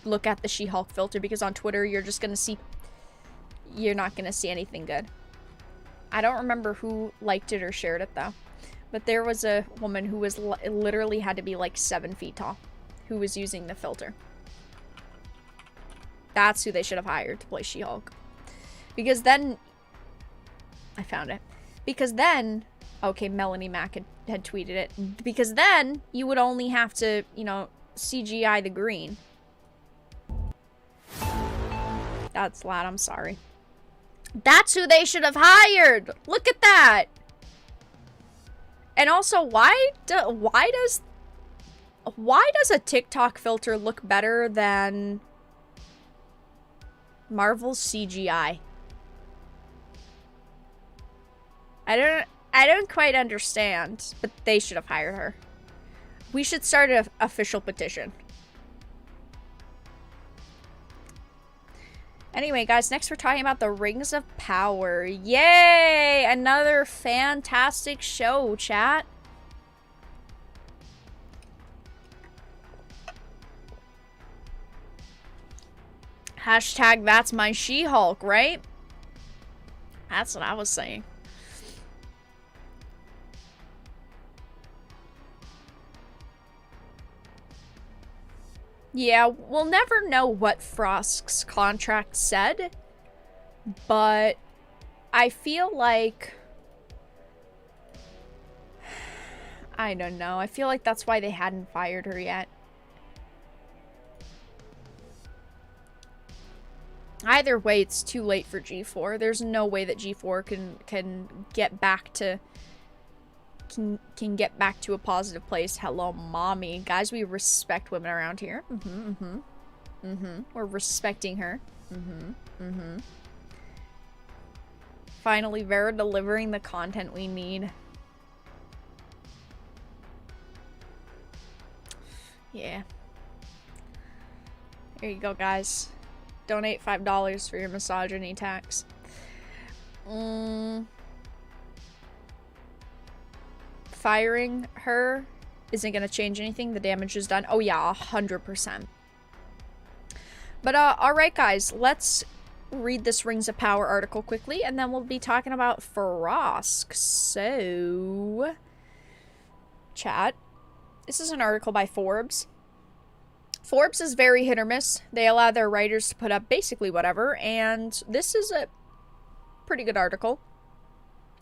look at the She-Hulk filter, because on Twitter you're not gonna see anything good. I don't remember who liked it or shared it though, but there was a woman who was literally had to be like 7 feet tall who was using the filter. That's who they should have hired to play She-Hulk. Because then I found it. Because then, okay, Melanie Mack had tweeted it. Because then you would only have to, CGI the green. That's loud, I'm sorry. That's who they should have hired. Look at that. And also, why does a TikTok filter look better than Marvel's CGI? I don't quite understand, but they should have hired her. We should start an official petition. Anyway, guys, next we're talking about the Rings of Power. Yay! Another fantastic show, chat. Hashtag that's my She-Hulk, right? That's what I was saying. Yeah, we'll never know what Frosk's contract said, but I feel like... I don't know. I feel like that's why they hadn't fired her yet. Either way, it's too late for G4. There's no way that G4 can get back to... Can get back to a positive place. Hello, mommy. Guys, we respect women around here. We're respecting her. Finally, Vera delivering the content we need. Yeah. Here you go, guys. Donate $5 for your misogyny tax. Firing her isn't going to change anything. The damage is done. Oh yeah, 100%. But alright guys, let's read this Rings of Power article quickly, and then we'll be talking about Frosk. So, chat, this is an article by Forbes. Forbes is very hit or miss. They allow their writers to put up basically whatever, and this is a pretty good article.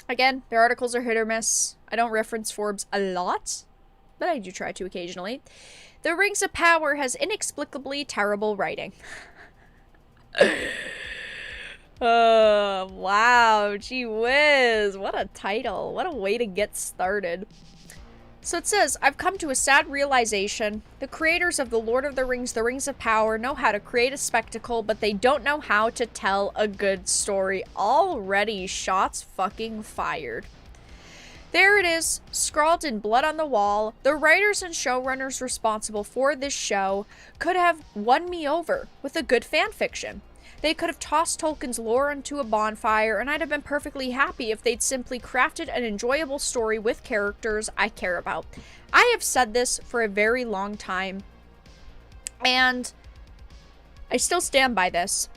Again, their articles are hit or miss. I don't reference Forbes a lot, but I do try to occasionally. The Rings of Power has inexplicably terrible writing. Oh, wow. Gee whiz. What a title. What a way to get started. So it says, I've come to a sad realization. The creators of The Lord of the Rings of Power, know how to create a spectacle, but they don't know how to tell a good story. Already, shots fucking fired. There it is, scrawled in blood on the wall. The writers and showrunners responsible for this show could have won me over with a good fanfiction. They could have tossed Tolkien's lore into a bonfire, and I'd have been perfectly happy if they'd simply crafted an enjoyable story with characters I care about. I have said this for a very long time, and I still stand by this.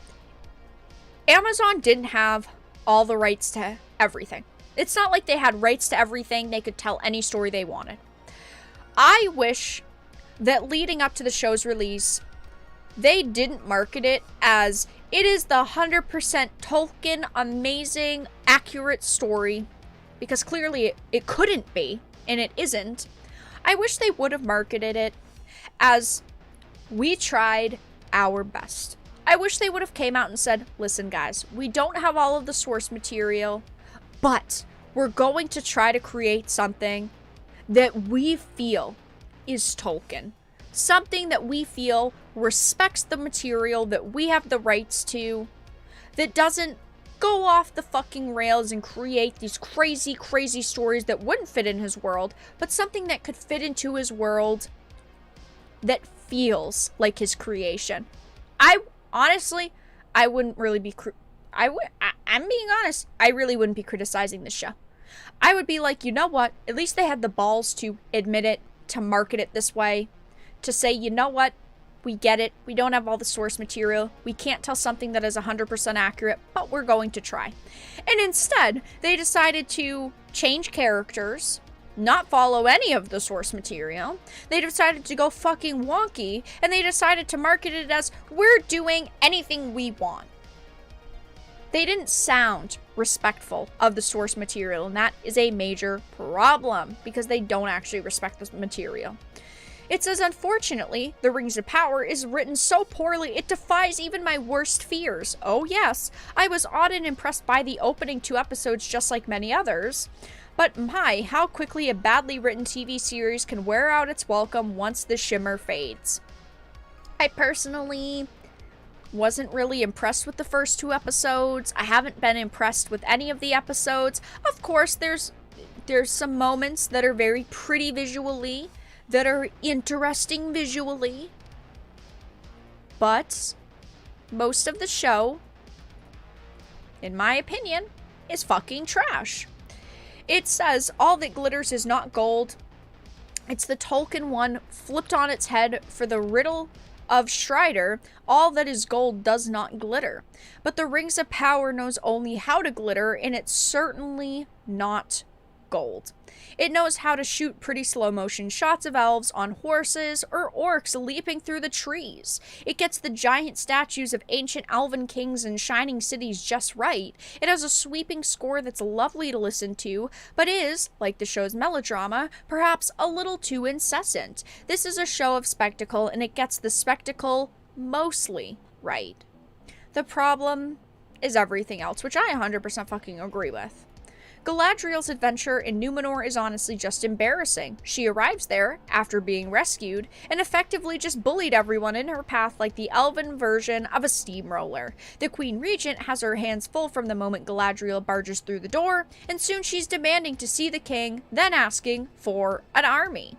Amazon didn't have all the rights to everything. It's not like they had rights to everything. They could tell any story they wanted. I wish that leading up to the show's release, they didn't market it as it is the 100% Tolkien amazing accurate story, because clearly it couldn't be, and it isn't. I wish they would have marketed it as we tried our best. I wish they would have came out and said, listen guys, we don't have all of the source material, but we're going to try to create something that we feel is Tolkien. Something that we feel respects the material that we have the rights to, that doesn't go off the fucking rails and create these crazy, crazy stories that wouldn't fit in his world, but something that could fit into his world that feels like his creation. Honestly, I wouldn't really be... I'm being honest, I really wouldn't be criticizing this show. I would be like, you know what? At least they had the balls to admit it, to market it this way, to say, you know what? We get it. We don't have all the source material. We can't tell something that is 100% accurate, but we're going to try. And instead, they decided to change characters, not follow any of the source material. They decided to go fucking wonky, and they decided to market it as, we're doing anything we want. They didn't sound respectful of the source material, and that is a major problem, because they don't actually respect the material. It says, unfortunately, The Rings of Power is written so poorly it defies even my worst fears. Oh yes, I was awed and impressed by the opening 2 episodes just like many others. But my, how quickly a badly written TV series can wear out its welcome once the shimmer fades. I personally wasn't really impressed with the first 2 episodes. I haven't been impressed with any of the episodes. Of course, there's some moments that are very pretty visually, that are interesting visually, but most of the show in my opinion, is fucking trash. It says, all that glitters is not gold. It's the Tolkien one flipped on its head for the riddle of Strider. All that is gold does not glitter. But the Rings of Power knows only how to glitter, and it's certainly not gold. It knows how to shoot pretty slow motion shots of elves on horses or orcs leaping through the trees. It gets the giant statues of ancient elven kings and shining cities just right. It has a sweeping score that's lovely to listen to, but is, like the show's melodrama, perhaps a little too incessant. This is a show of spectacle, and it gets the spectacle mostly right. The problem is everything else, which I 100% fucking agree with. Galadriel's adventure in Numenor is honestly just embarrassing. She arrives there, after being rescued, and effectively just bullied everyone in her path like the elven version of a steamroller. The Queen Regent has her hands full from the moment Galadriel barges through the door, and soon she's demanding to see the king, then asking for an army.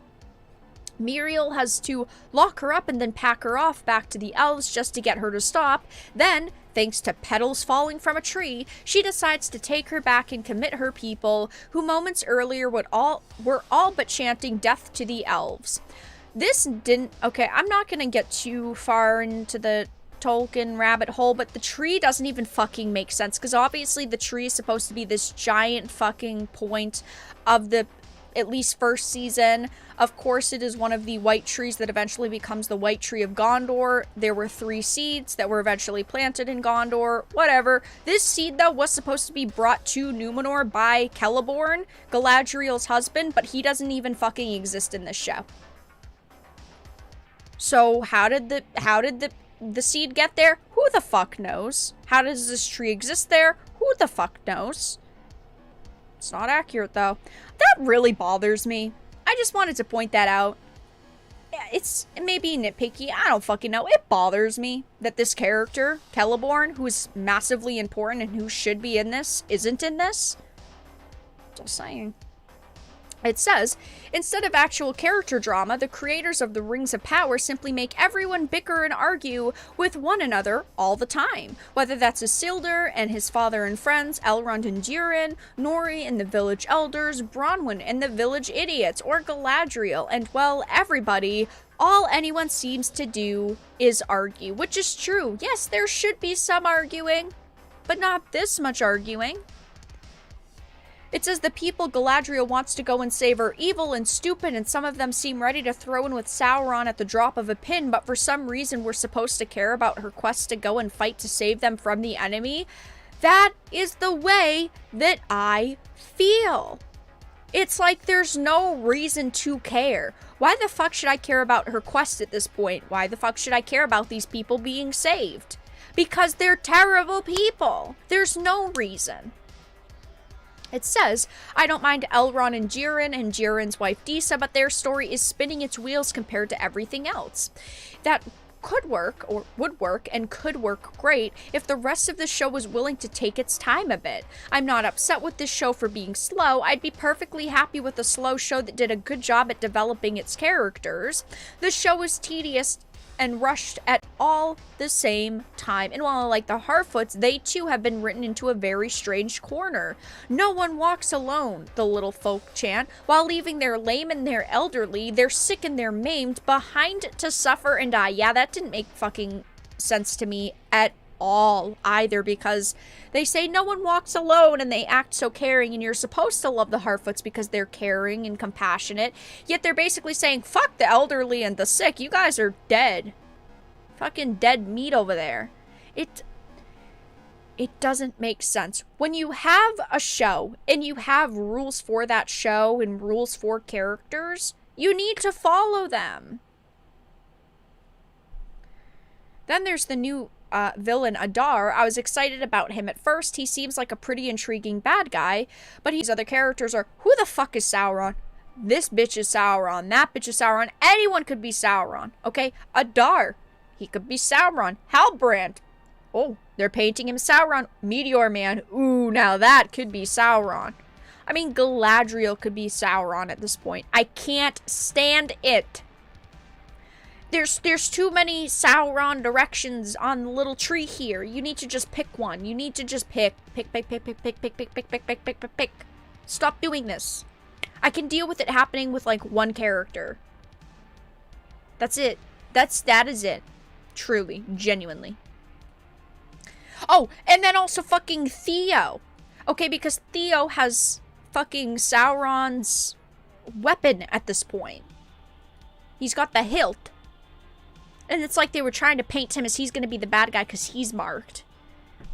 Muriel has to lock her up and then pack her off back to the elves just to get her to stop. Then, thanks to petals falling from a tree, she decides to take her back and commit her people, who moments earlier were all but chanting death to the elves. This didn't... Okay, I'm not gonna get too far into the Tolkien rabbit hole, but the tree doesn't even fucking make sense, because obviously the tree is supposed to be this giant fucking point of the at least first season. Of course, it is one of the white trees that eventually becomes the White Tree of Gondor. There were 3 seeds that were eventually planted in Gondor. Whatever. This seed, though, was supposed to be brought to Numenor by Celeborn, Galadriel's husband, but he doesn't even fucking exist in this show. So how did the seed get there? Who the fuck knows? How does this tree exist there? Who the fuck knows? It's not accurate, though. That really bothers me. I just wanted to point that out. It's maybe nitpicky. I don't fucking know. It bothers me that this character, Celeborn, who is massively important and who should be in this, isn't in this. Just saying. It says, instead of actual character drama, the creators of the Rings of Power simply make everyone bicker and argue with one another all the time. Whether that's Isildur and his father and friends, Elrond and Durin, Nori and the village elders, Bronwyn and the village idiots, or Galadriel, and well, everybody, all anyone seems to do is argue, which is true. Yes, there should be some arguing, but not this much arguing. It says the people Galadriel wants to go and save are evil and stupid, and some of them seem ready to throw in with Sauron at the drop of a pin, but for some reason we're supposed to care about her quest to go and fight to save them from the enemy. That is the way that I feel. It's like there's no reason to care. Why the fuck should I care about her quest at this point? Why the fuck should I care about these people being saved? Because they're terrible people. There's no reason. It says, I don't mind Elrond and Jiren's wife Disa, but their story is spinning its wheels compared to everything else. That could work, or would work, and could work great if the rest of the show was willing to take its time a bit. I'm not upset with this show for being slow. I'd be perfectly happy with a slow show that did a good job at developing its characters. The show is tedious and rushed at all the same time. And while I like the Harfoots, they too have been written into a very strange corner. No one walks alone, the little folk chant, while leaving their lame and their elderly, their sick and their maimed, behind to suffer and die. Yeah, that didn't make fucking sense to me at all either, because they say no one walks alone and they act so caring, and you're supposed to love the Harfoots because they're caring and compassionate, yet they're basically saying fuck the elderly and the sick, you guys are dead, fucking dead meat over there. It doesn't make sense. When you have a show and you have rules for that show and rules for characters, you need to follow them. Then there's the new villain Adar. I was excited about him at first. He seems like a pretty intriguing bad guy, but his other characters are, who the fuck is Sauron? This bitch is Sauron. That bitch is Sauron. Anyone could be Sauron, okay? Adar, he could be Sauron. Halbrand, oh, they're painting him Sauron. Meteor Man, ooh, now that could be Sauron. I mean, Galadriel could be Sauron at this point. I can't stand it. There's too many Sauron directions on the little tree here. You need to just pick one. You need to just pick. Stop doing this. I can deal with it happening with like one character. That's it. That is it. Truly, genuinely. Oh, and then also fucking Theo. Okay, because Theo has fucking Sauron's weapon at this point. He's got the hilt. And it's like they were trying to paint him as he's going to be the bad guy because he's marked.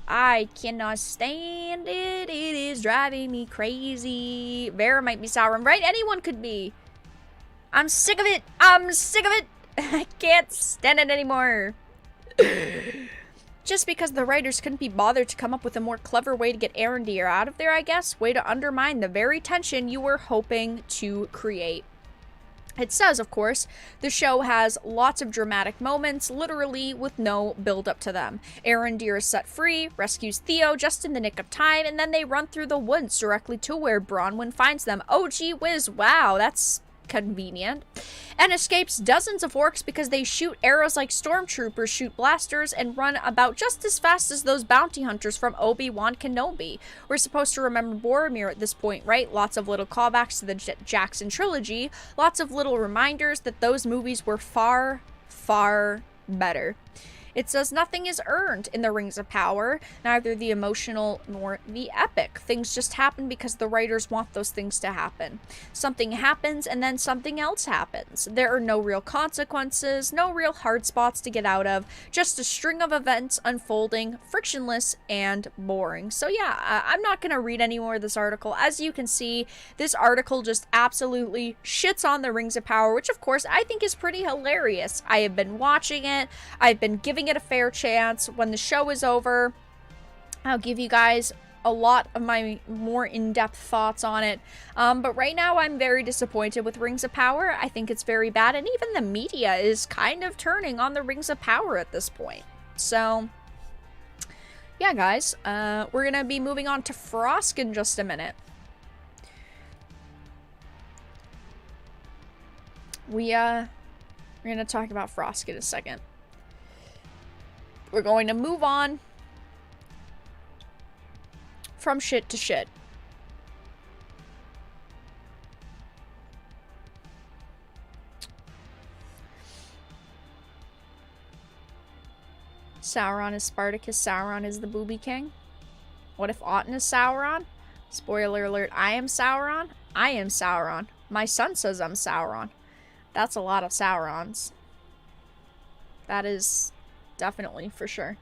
I cannot stand it. It is driving me crazy. Vera might be Sauron, right? Anyone could be. I'm sick of it. I'm sick of it. I can't stand it anymore. Just because the writers couldn't be bothered to come up with a more clever way to get Arondir out of there, I guess. Way to undermine the very tension you were hoping to create. It says, of course, the show has lots of dramatic moments, literally with no build-up to them. Arondir is set free, rescues Theo just in the nick of time, and then they run through the woods directly to where Bronwyn finds them. Oh, gee whiz, wow, that's convenient. And escapes dozens of orcs because they shoot arrows like stormtroopers shoot blasters and run about just as fast as those bounty hunters from Obi-Wan Kenobi. We're supposed to remember Boromir at this point, right? Lots of little callbacks to the Jackson trilogy. Lots of little reminders that those movies were far, far better. It says nothing is earned in the Rings of Power, neither the emotional nor the epic. Things just happen because the writers want those things to happen. Something happens and then something else happens. There are no real consequences, no real hard spots to get out of, just a string of events unfolding, frictionless and boring. So yeah, I'm not going to read any more of this article. As you can see, this article just absolutely shits on the Rings of Power, which of course I think is pretty hilarious. I have been watching it, I've been giving it a fair chance. When the show is over, I'll give you guys a lot of my more in-depth thoughts on it. But right now I'm very disappointed with Rings of Power. I think it's very bad, and even the media is kind of turning on the Rings of Power at this point. So yeah, guys, we're gonna be moving on to Frosk in just a minute. We're gonna talk about Frosk in a second. We're going to move on from shit to shit. Sauron is Spartacus. Sauron is the booby king. What if Autumn is Sauron? Spoiler alert, I am Sauron. I am Sauron. My son says I'm Sauron. That's a lot of Saurons. That is definitely for sure.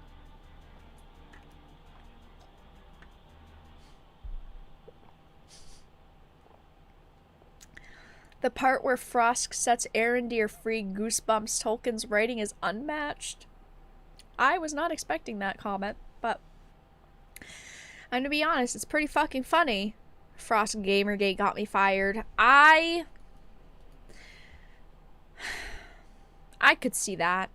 The part where Frosk sets Arondir free, goosebumps. Tolkien's writing is unmatched. I was not expecting that comment, but I'm gonna be honest, it's pretty fucking funny. Frost Gamergate got me fired. I could see that.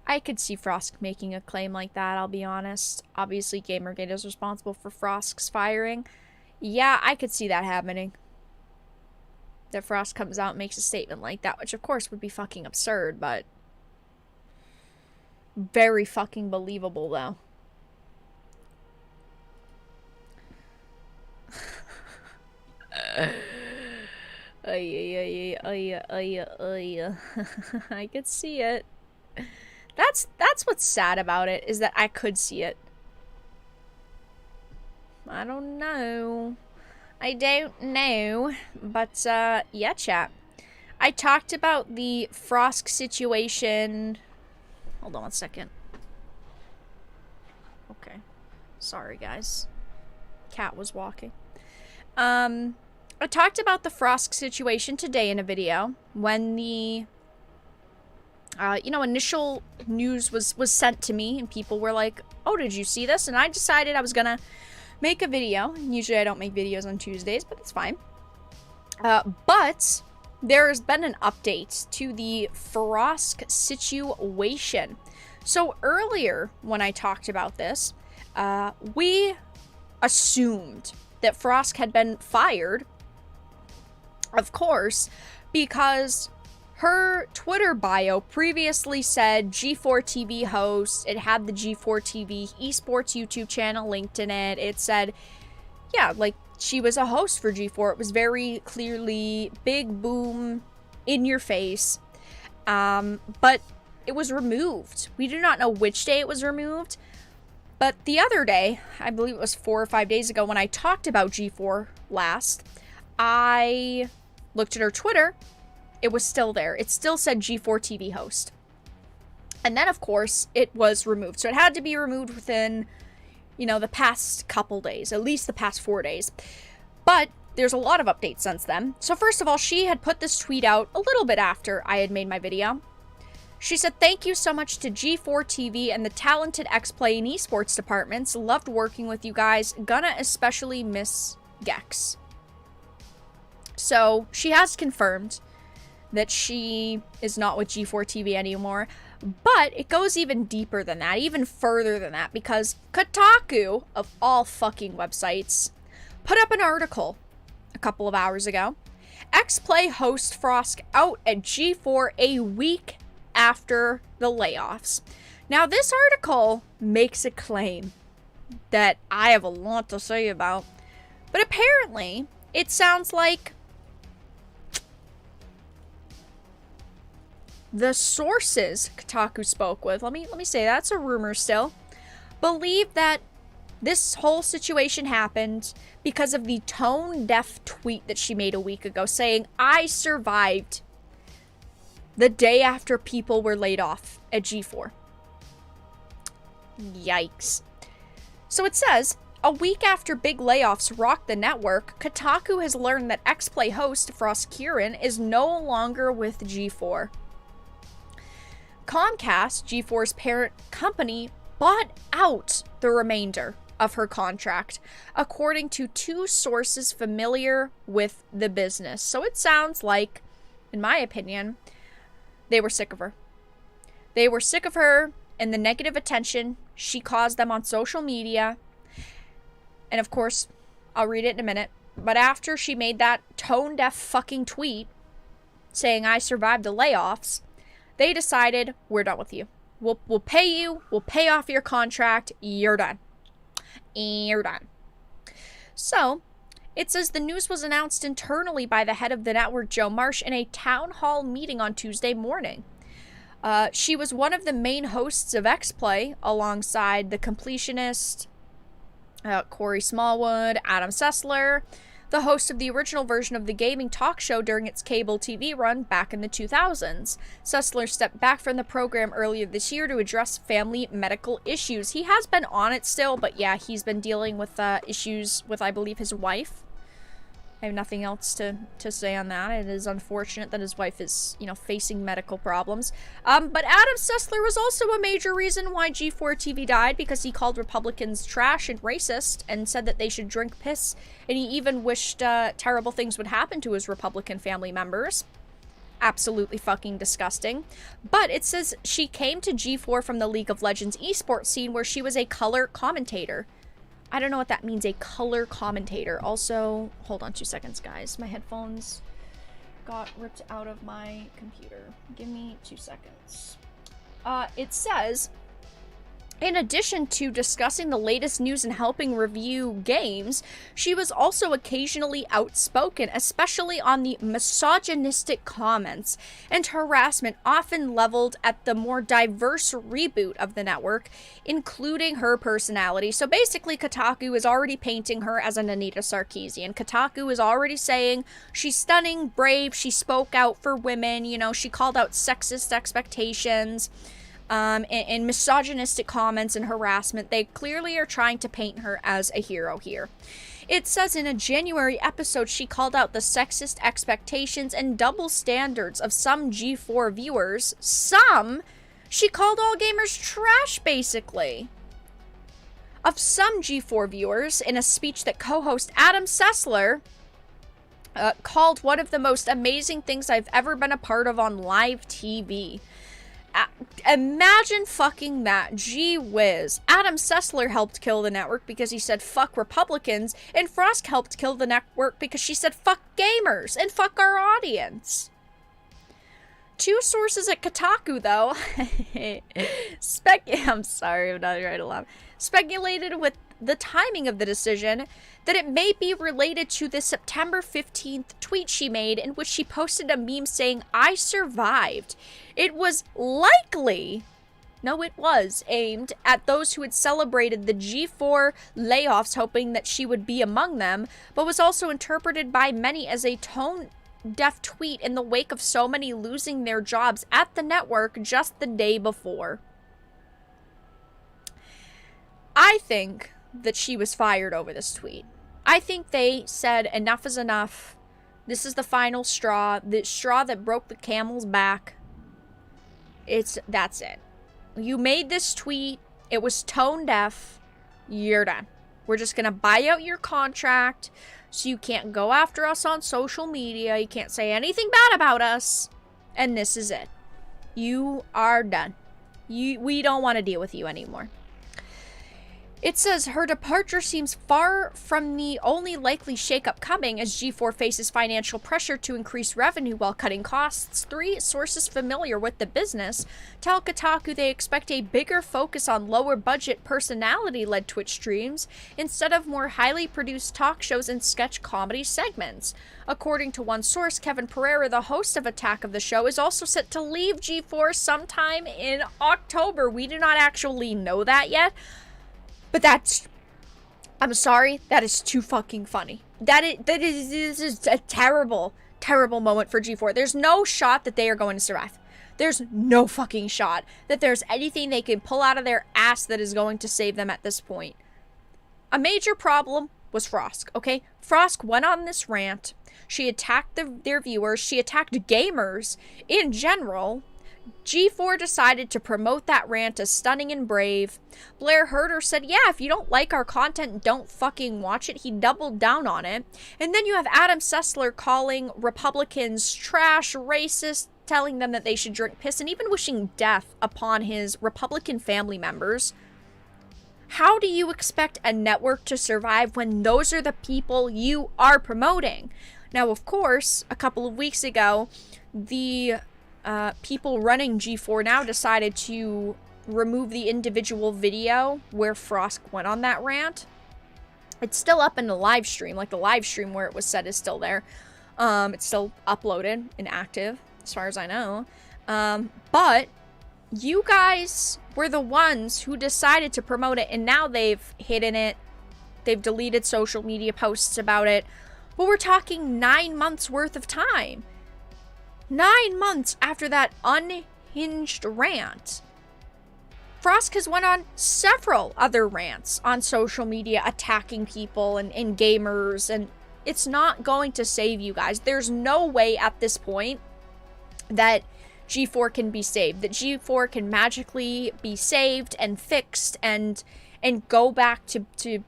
I could see Frosk making a claim like that, I'll be honest. Obviously, Gamergate is responsible for Frosk's firing. Yeah, I could see that happening. That Frosk comes out and makes a statement like that, which of course would be fucking absurd, but very fucking believable, though. I could see it. That's what's sad about it, is that I could see it. I don't know. I don't know. But, yeah, chat. I talked about the Frosk situation. Hold on one second. Okay. Sorry, guys. Cat was walking. I talked about the Frosk situation today in a video when the initial news was sent to me and people were like, oh, did you see this? And I decided I was gonna make a video. Usually I don't make videos on Tuesdays, but it's fine. But there's been an update to the Frosk situation. So earlier when I talked about this, we assumed that Frosk had been fired, of course, because Her Twitter bio previously said G4 TV host. It had the G4 TV esports YouTube channel linked in it. It said, yeah, like she was a host for G4. It was very clearly big boom in your face. But it was removed. We do not know which day it was removed. But the other day, I believe it was 4 or 5 days ago when I talked about G4 last, I looked at her Twitter. It was still there. It still said G4 TV host. And then, of course, it was removed. So it had to be removed within, you know, the past couple days. At least the past 4 days. But there's a lot of updates since then. So first of all, she had put this tweet out a little bit after I had made my video. She said, "Thank you so much to G4 TV and the talented X-Play and esports departments. Loved working with you guys. Gonna especially miss Gex." So she has confirmed that she is not with G4 TV anymore. But it goes even deeper than that, even further than that, because Kotaku, of all fucking websites, put up an article a couple of hours ago. X-Play host Frosk out at G4 a week after the layoffs. Now, this article makes a claim that I have a lot to say about, but apparently it sounds like the sources Kotaku spoke with, let me say that's a rumor still, believe that this whole situation happened because of the tone-deaf tweet that she made a week ago saying, "I survived the day after people were laid off at G4. Yikes. So it says, a week after big layoffs rocked the network, Kotaku has learned that X-Play host Frosk is no longer with G4. Comcast, G4's parent company, bought out the remainder of her contract, according to 2 sources familiar with the business. So it sounds like, in my opinion, they were sick of her. They were sick of her and the negative attention she caused them on social media. And of course, I'll read it in a minute, but after she made that tone-deaf fucking tweet saying, "I survived the layoffs," they decided, we're done with you. We'll pay you. We'll pay off your contract. You're done. You're done. So, it says the news was announced internally by the head of the network, Joe Marsh, in a town hall meeting on Tuesday morning. She was one of the main hosts of X-Play, alongside the completionist, Corey Smallwood, Adam Sessler, the host of the original version of the gaming talk show during its cable TV run back in the 2000s. Sessler stepped back from the program earlier this year to address family medical issues. He has been on it still, but yeah, he's been dealing with issues with, I believe, his wife. I have nothing else to say on that. It is unfortunate that his wife is, you know, facing medical problems. But Adam Sessler was also a major reason why G4 TV died, because he called Republicans trash and racist and said that they should drink piss. And he even wished terrible things would happen to his Republican family members. Absolutely fucking disgusting. But it says she came to G4 from the League of Legends esports scene, where she was a color commentator. I don't know what that means, a color commentator. Also, hold on 2 seconds, guys. My headphones got ripped out of my computer. Give me 2 seconds. It says, in addition to discussing the latest news and helping review games, she was also occasionally outspoken, especially on the misogynistic comments and harassment often leveled at the more diverse reboot of the network, including her personality. So basically, Kotaku is already painting her as an Anita Sarkeesian. Kotaku is already saying she's stunning, brave, she spoke out for women, you know, she called out sexist expectations, and misogynistic comments and harassment. They clearly are trying to paint her as a hero here. It says in a January episode, she called out the sexist expectations and double standards of some G4 viewers. She called all gamers trash, basically. Of some G4 viewers, in a speech that co-host Adam Sessler called one of the most amazing things I've ever been a part of on live TV. Imagine fucking that. Gee whiz. Adam Sessler helped kill the network because he said fuck Republicans, and Frosk helped kill the network because she said fuck gamers and fuck our audience. Two sources at Kotaku, though, I'm sorry, I'm not right aloud. Speculated with the timing of the decision that it may be related to the September 15th tweet she made in which she posted a meme saying, "I survived." It was likely, no, it was aimed at those who had celebrated the G4 layoffs, hoping that she would be among them, but was also interpreted by many as a tone-deaf tweet in the wake of so many losing their jobs at the network just the day before. I think that she was fired over this tweet. I think they said enough is enough. This is the final straw. The straw that broke the camel's back. That's it. You made this tweet. It was tone deaf. You're done. We're just gonna buy out your contract so you can't go after us on social media. You can't say anything bad about us. And this is it. You are done. We don't want to deal with you anymore. It says her departure seems far from the only likely shakeup coming as G4 faces financial pressure to increase revenue while cutting costs. 3 sources familiar with the business tell Kotaku they expect a bigger focus on lower budget personality-led Twitch streams instead of more highly produced talk shows and sketch comedy segments. According to one source, Kevin Pereira, the host of Attack of the Show, is also set to leave G4 sometime in October. We do not actually know that yet. But I'm sorry, that is too fucking funny. This is a terrible, terrible moment for G4. There's no shot that they are going to survive. There's no fucking shot that there's anything they can pull out of their ass that is going to save them at this point. A major problem was Frosk, okay? Frosk went on this rant. She attacked their viewers. She attacked gamers in general. G4 decided to promote that rant as stunning and brave. Blair Herter said, yeah, if you don't like our content, don't fucking watch it. He doubled down on it. And then you have Adam Sessler calling Republicans trash, racist, telling them that they should drink piss, and even wishing death upon his Republican family members. How do you expect a network to survive when those are the people you are promoting? Now, of course, a couple of weeks ago, the people running G4 now decided to remove the individual video where Frosk went on that rant. It's still up in the live stream, like the live stream where it was said is still there. It's still uploaded and active, as far as I know. But you guys were the ones who decided to promote it, and now they've hidden it. They've deleted social media posts about it. But we're talking 9 months worth of time. 9 months after that unhinged rant. Frosk has went on several other rants on social media attacking people and gamers, and it's not going to save you guys. There's no way at this point that G4 can be saved, that G4 can magically be saved and fixed and go back to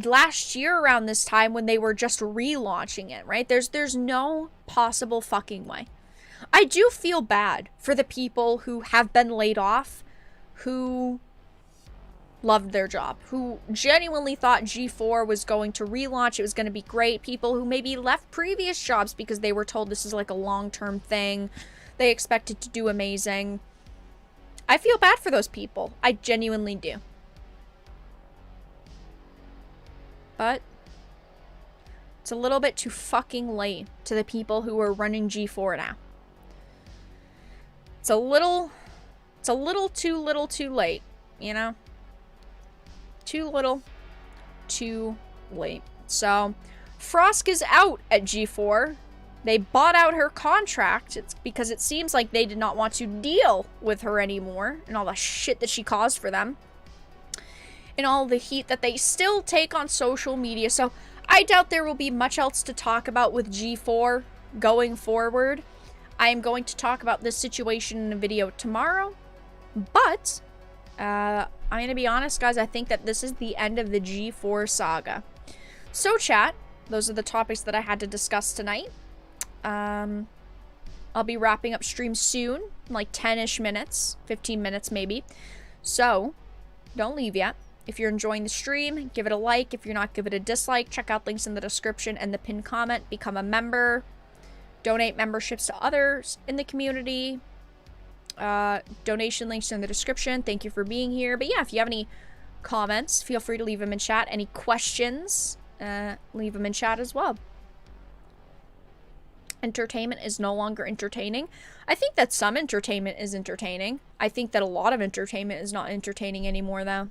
last year around this time when they were just relaunching it, right? There's no possible fucking way. I do feel bad for the people who have been laid off, who loved their job, who genuinely thought G4 was going to relaunch, it was going to be great. People who maybe left previous jobs because they were told this is like a long-term thing. They expected to do amazing. I feel bad for those people. I genuinely do. But it's a little bit too fucking late to the people who are running G4 now. It's a little too late, you know? Too little, too late. So, Frosk is out at G4. They bought out her contract. It's because it seems like they did not want to deal with her anymore and all the shit that she caused for them. And all the heat that they still take on social media. So I doubt there will be much else to talk about with G4 going forward. I am going to talk about this situation in a video tomorrow. But I'm going to be honest, guys. I think that this is the end of the G4 saga. So chat, those are the topics that I had to discuss tonight. I'll be wrapping up stream soon. Like 10-ish minutes. 15 minutes maybe. So don't leave yet. If you're enjoying the stream, give it a like. If you're not, give it a dislike. Check out links in the description and the pinned comment. Become a member. donate memberships to others in the community. Donation links are in the description. Thank you for being here. But yeah, if you have any comments, feel free to leave them in chat. Any questions, leave them in chat as well. Entertainment is no longer entertaining. I think that some entertainment is entertaining. I think that a lot of entertainment is not entertaining anymore, though.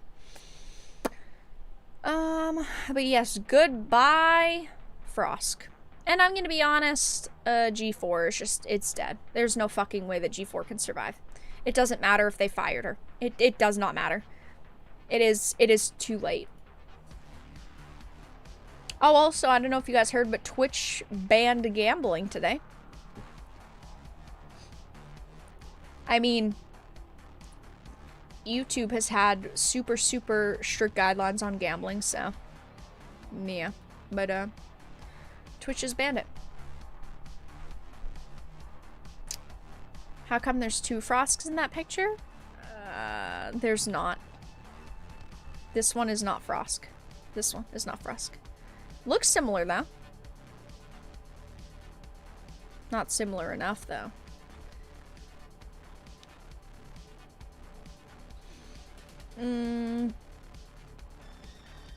But yes, goodbye, Frosk. And I'm gonna be honest, G4 is just, it's dead. There's no fucking way that G4 can survive. It doesn't matter if they fired her. It does not matter. It is too late. Oh, also, I don't know if you guys heard, but Twitch banned gambling today. I mean, YouTube has had super, super strict guidelines on gambling, so yeah. But, Twitch has banned it. How come there's 2 Frosks in that picture? There's not. This one is not Frosk. This one is not Frosk. Looks similar, though. Not similar enough, though.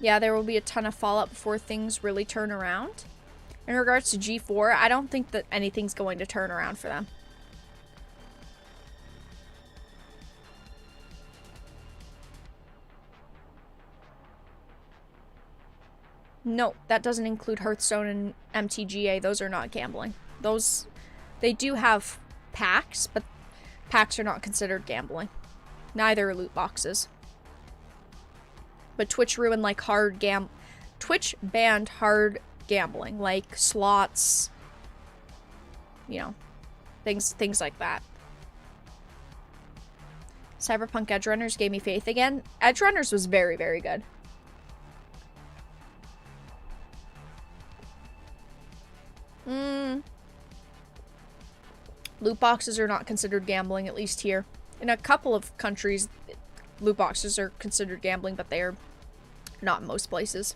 Yeah, there will be a ton of fallout before things really turn around. In regards to G4, I don't think that anything's going to turn around for them. No, that doesn't include Hearthstone and MTGA. Those are not gambling. Those, they do have packs, but packs are not considered gambling. Neither are loot boxes. But Twitch ruined like Twitch banned hard gambling, like slots, you know, things like that. Cyberpunk Edgerunners gave me faith again. Edgerunners was very, very good. Loot boxes are not considered gambling, at least here. In a couple of countries, loot boxes are considered gambling, but they are not in most places.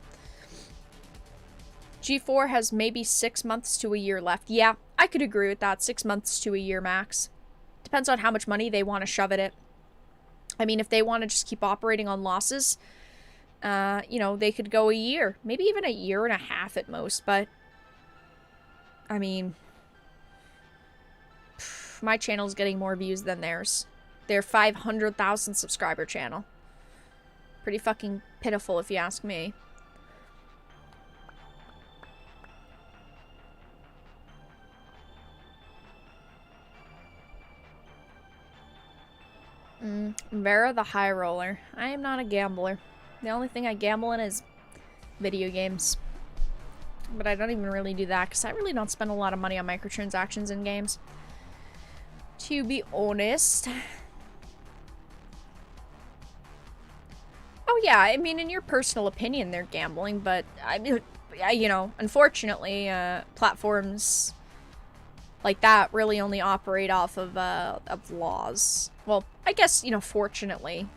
G4 has maybe 6 months to a year left. Yeah, I could agree with that. 6 months to a year max. Depends on how much money they want to shove at it. I mean, if they want to just keep operating on losses, you know, they could go a year. Maybe even a year and a half at most, but I mean, my channel's getting more views than theirs. Their 500,000 subscriber channel. Pretty fucking pitiful if you ask me. Vera the High Roller. I am not a gambler. The only thing I gamble in is video games. But I don't even really do that because I really don't spend a lot of money on microtransactions in games. To be honest. Oh yeah, I mean, in your personal opinion, they're gambling, but I mean, you know, unfortunately, platforms like that really only operate off of laws. Well, I guess, you know, fortunately,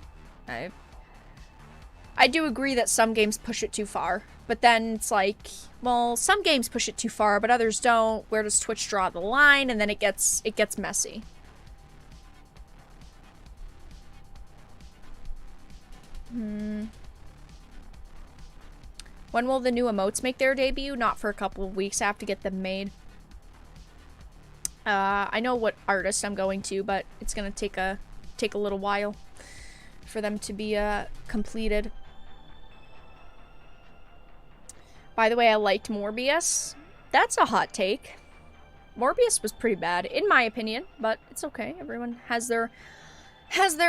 I do agree that some games push it too far, but then it's like, well, some games push it too far, but others don't. Where does Twitch draw the line? And then it gets messy. When will the new emotes make their debut? Not for a couple of weeks. I have to get them made. I know what artist I'm going to, but it's gonna take a little while for them to be completed. By the way, I liked Morbius. That's a hot take. Morbius was pretty bad, in my opinion, but it's okay. Everyone has their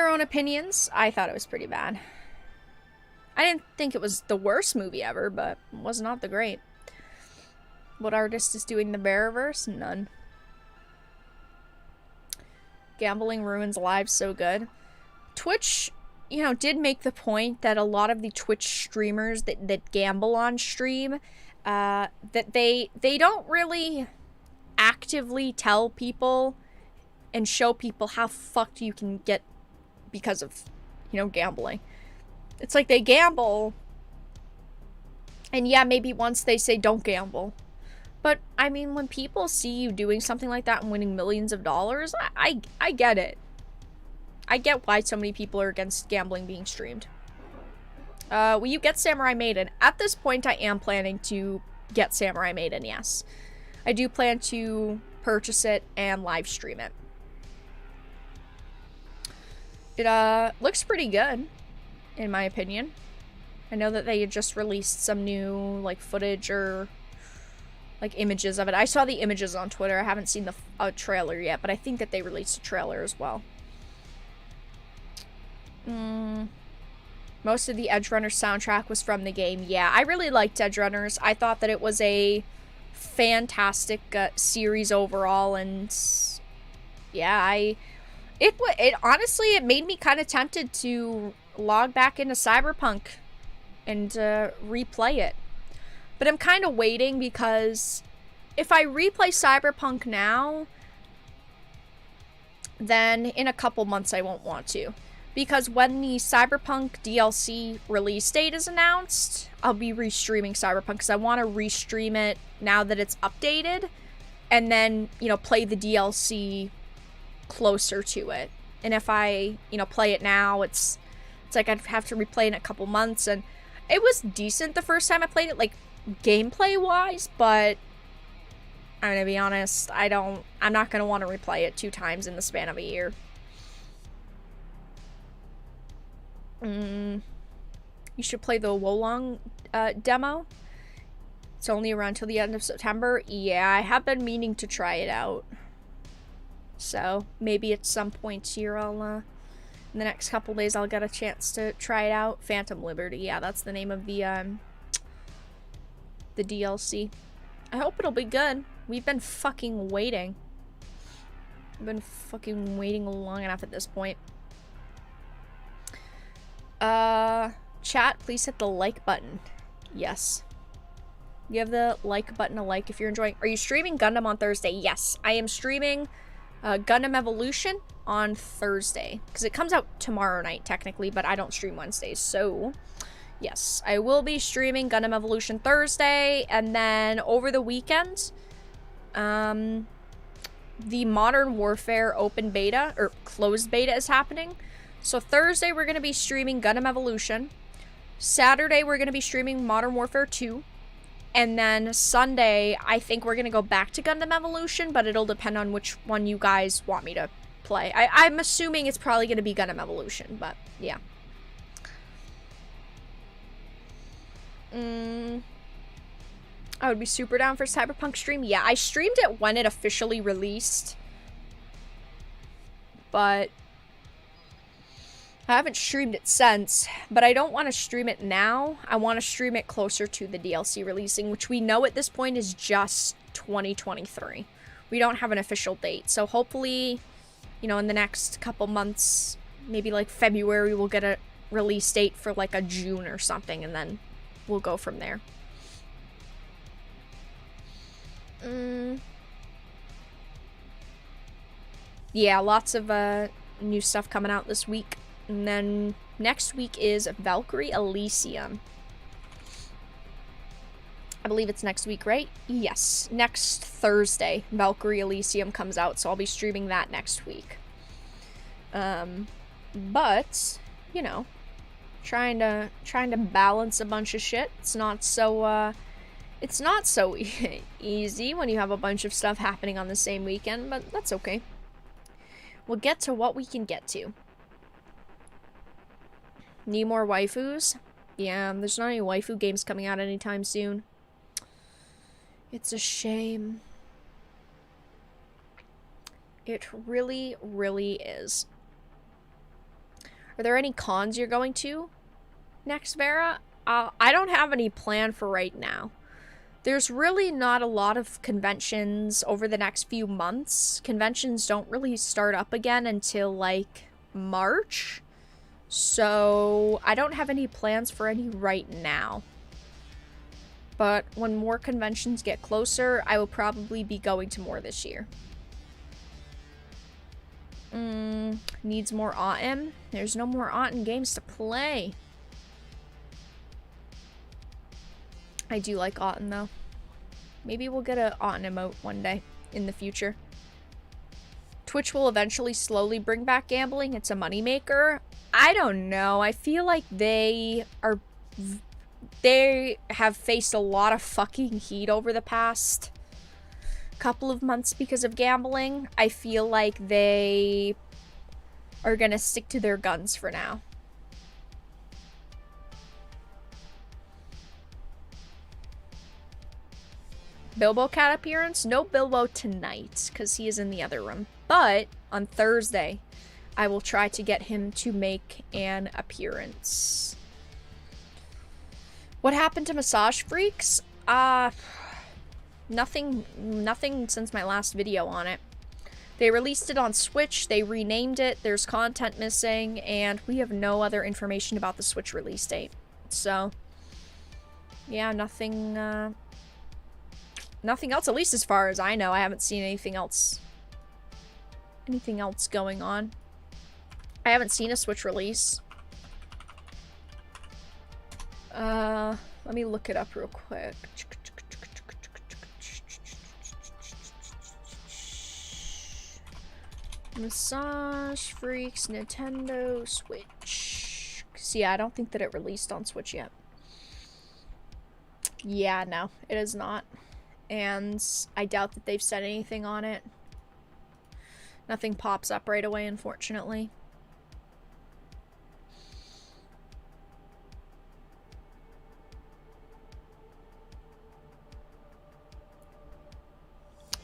own opinions. I thought it was pretty bad. I didn't think it was the worst movie ever, but it was not the great. What artist is doing the Bearverse? None. Gambling ruins lives so good. Twitch, you know, did make the point that a lot of the Twitch streamers that gamble on stream, that they don't really actively tell people and show people how fucked you can get because of, you know, gambling. It's like they gamble, and yeah, maybe once they say don't gamble, But, I mean, when people see you doing something like that and winning millions of dollars, I get it. I get why so many people are against gambling being streamed. Will you get Samurai Maiden? At this point, I am planning to get Samurai Maiden, yes. I do plan to purchase it and live stream it. It, looks pretty good, in my opinion. I know that they had just released some new, like, footage or, like, images of it. I saw the images on Twitter. I haven't seen the trailer yet, but I think that they released a trailer as well. Most of the Edgerunners soundtrack was from the game. Yeah, I really liked Edgerunners. I thought that it was a fantastic series overall, and yeah, it honestly, it made me kind of tempted to log back into Cyberpunk and replay it. But I'm kind of waiting, because if I replay Cyberpunk now, then in a couple months I won't want to. Because when the Cyberpunk DLC release date is announced, I'll be restreaming Cyberpunk, because I want to restream it now that it's updated, and then, you know, play the DLC closer to it. And if I, you know, play it now, it's like I'd have to replay it in a couple months, and it was decent the first time I played it, like, gameplay-wise, but I'm gonna be honest, I'm not gonna want to replay it 2 times in the span of a year. You should play the Wolong demo. It's only around till the end of September. Yeah, I have been meaning to try it out. So, maybe at some point here I'll, in the next couple days I'll get a chance to try it out. Phantom Liberty, yeah, that's the name of the DLC. I hope it'll be good. We've been fucking waiting. We've been fucking waiting long enough at this point. Chat, please hit the like button. Yes. Give the like button a like if you're enjoying. Are you streaming Gundam on Thursday? Yes, I am streaming Gundam Evolution on Thursday, because it comes out tomorrow night technically, but I don't stream Wednesdays, so yes, I will be streaming Gundam Evolution Thursday, and then over the weekend, the Modern Warfare open beta, or closed beta, is happening. So Thursday we're going to be streaming Gundam Evolution. Saturday we're going to be streaming Modern Warfare 2. And then Sunday, I think we're going to go back to Gundam Evolution, but it'll depend on which one you guys want me to play. I'm assuming it's probably going to be Gundam Evolution, but yeah. I would be super down for Cyberpunk stream. Yeah, I streamed it when it officially released, but I haven't streamed it since, but I don't want to stream it now. I want to stream it closer to the DLC releasing, which we know at this point is just 2023. We don't have an official date, so hopefully, you know, in the next couple months, maybe like February, we'll get a release date for like a June or something, and then we'll go from there. Yeah, lots of new stuff coming out this week. And then next week is Valkyrie Elysium. I believe it's next week, right? Yes, next Thursday, Valkyrie Elysium comes out, so I'll be streaming that next week. But, you know, trying to balance a bunch of shit. It's not so easy when you have a bunch of stuff happening on the same weekend, but that's okay. We'll get to what we can get to. Need more waifus? Yeah, there's not any waifu games coming out anytime soon. It's a shame. It really, really is. Are there any cons you're going to next, Vera? I don't have any plan for right now. There's really not a lot of conventions over the next few months. Conventions don't really start up again until, like, March. So, I don't have any plans for any right now. But when more conventions get closer, I will probably be going to more this year. Needs more Autumn? There's no more Autumn games to play. I do like Autumn, though. Maybe we'll get a on emote one day in the future. Twitch will eventually slowly bring back gambling. It's a moneymaker. I don't know. I feel like they have faced a lot of fucking heat over the past couple of months because of gambling. I feel like they are gonna stick to their guns for now. Bilbo cat appearance? No Bilbo tonight, because he is in the other room. But on Thursday, I will try to get him to make an appearance. What happened to Massage Freaks? Nothing since my last video on it. They released it on Switch, they renamed it, there's content missing, and we have no other information about the Switch release date. So, yeah, nothing else, at least as far as I know. I haven't seen anything else going on. I haven't seen a Switch release. Let me look it up real quick. Massage Freaks, Nintendo Switch. See, I don't think that it released on Switch yet. Yeah, no, it is not. And I doubt that they've said anything on it. Nothing pops up right away, unfortunately.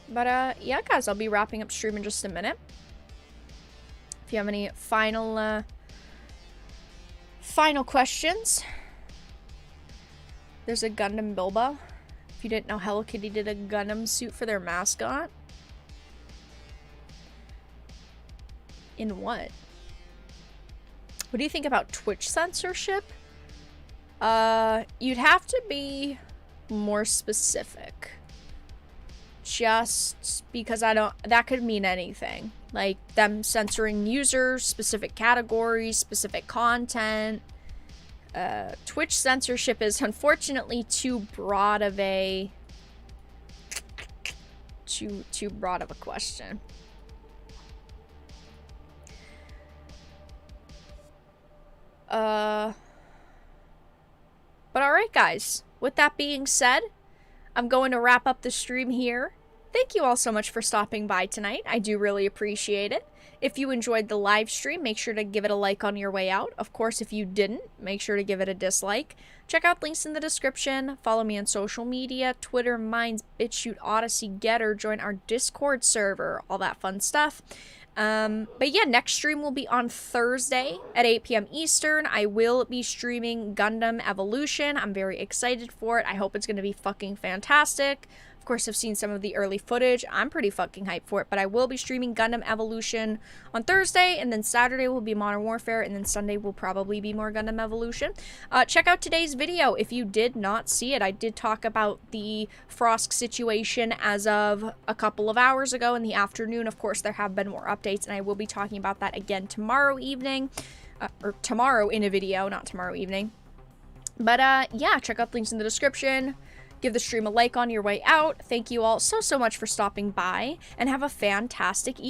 But, yeah, guys, I'll be wrapping up stream in just a minute. If you have any final questions. There's a Gundam Bilbo. If you didn't know, Hello Kitty did a Gundam suit for their mascot. In what? What do you think about Twitch censorship? You'd have to be more specific. Just because that could mean anything. Like them censoring users, specific categories, specific content. Twitch censorship is unfortunately too broad of a question. But alright guys, with that being said, I'm going to wrap up the stream here. Thank you all so much for stopping by tonight. I do really appreciate it. If you enjoyed the live stream, make sure to give it a like on your way out. Of course, if you didn't, make sure to give it a dislike. Check out links in the description. Follow me on social media, Twitter, Minds, BitChute, Odyssey, Getter. Join our Discord server, all that fun stuff. But yeah, next stream will be on Thursday at 8 p.m. Eastern. I will be streaming Gundam Evolution. I'm very excited for it. I hope it's going to be fucking fantastic. Of course, I've seen some of the early footage. I'm pretty fucking hyped for it, but I will be streaming Gundam Evolution on Thursday, and then Saturday will be Modern Warfare, and then Sunday will probably be more Gundam Evolution. Check out today's video if you did not see it. I did talk about the Frosk situation as of a couple of hours ago in the afternoon. Of course, there have been more updates, and I will be talking about that again tomorrow evening, or tomorrow in a video, not tomorrow evening. But yeah, check out links in the description. Give the stream a like on your way out. Thank you all so much for stopping by, and have a fantastic evening.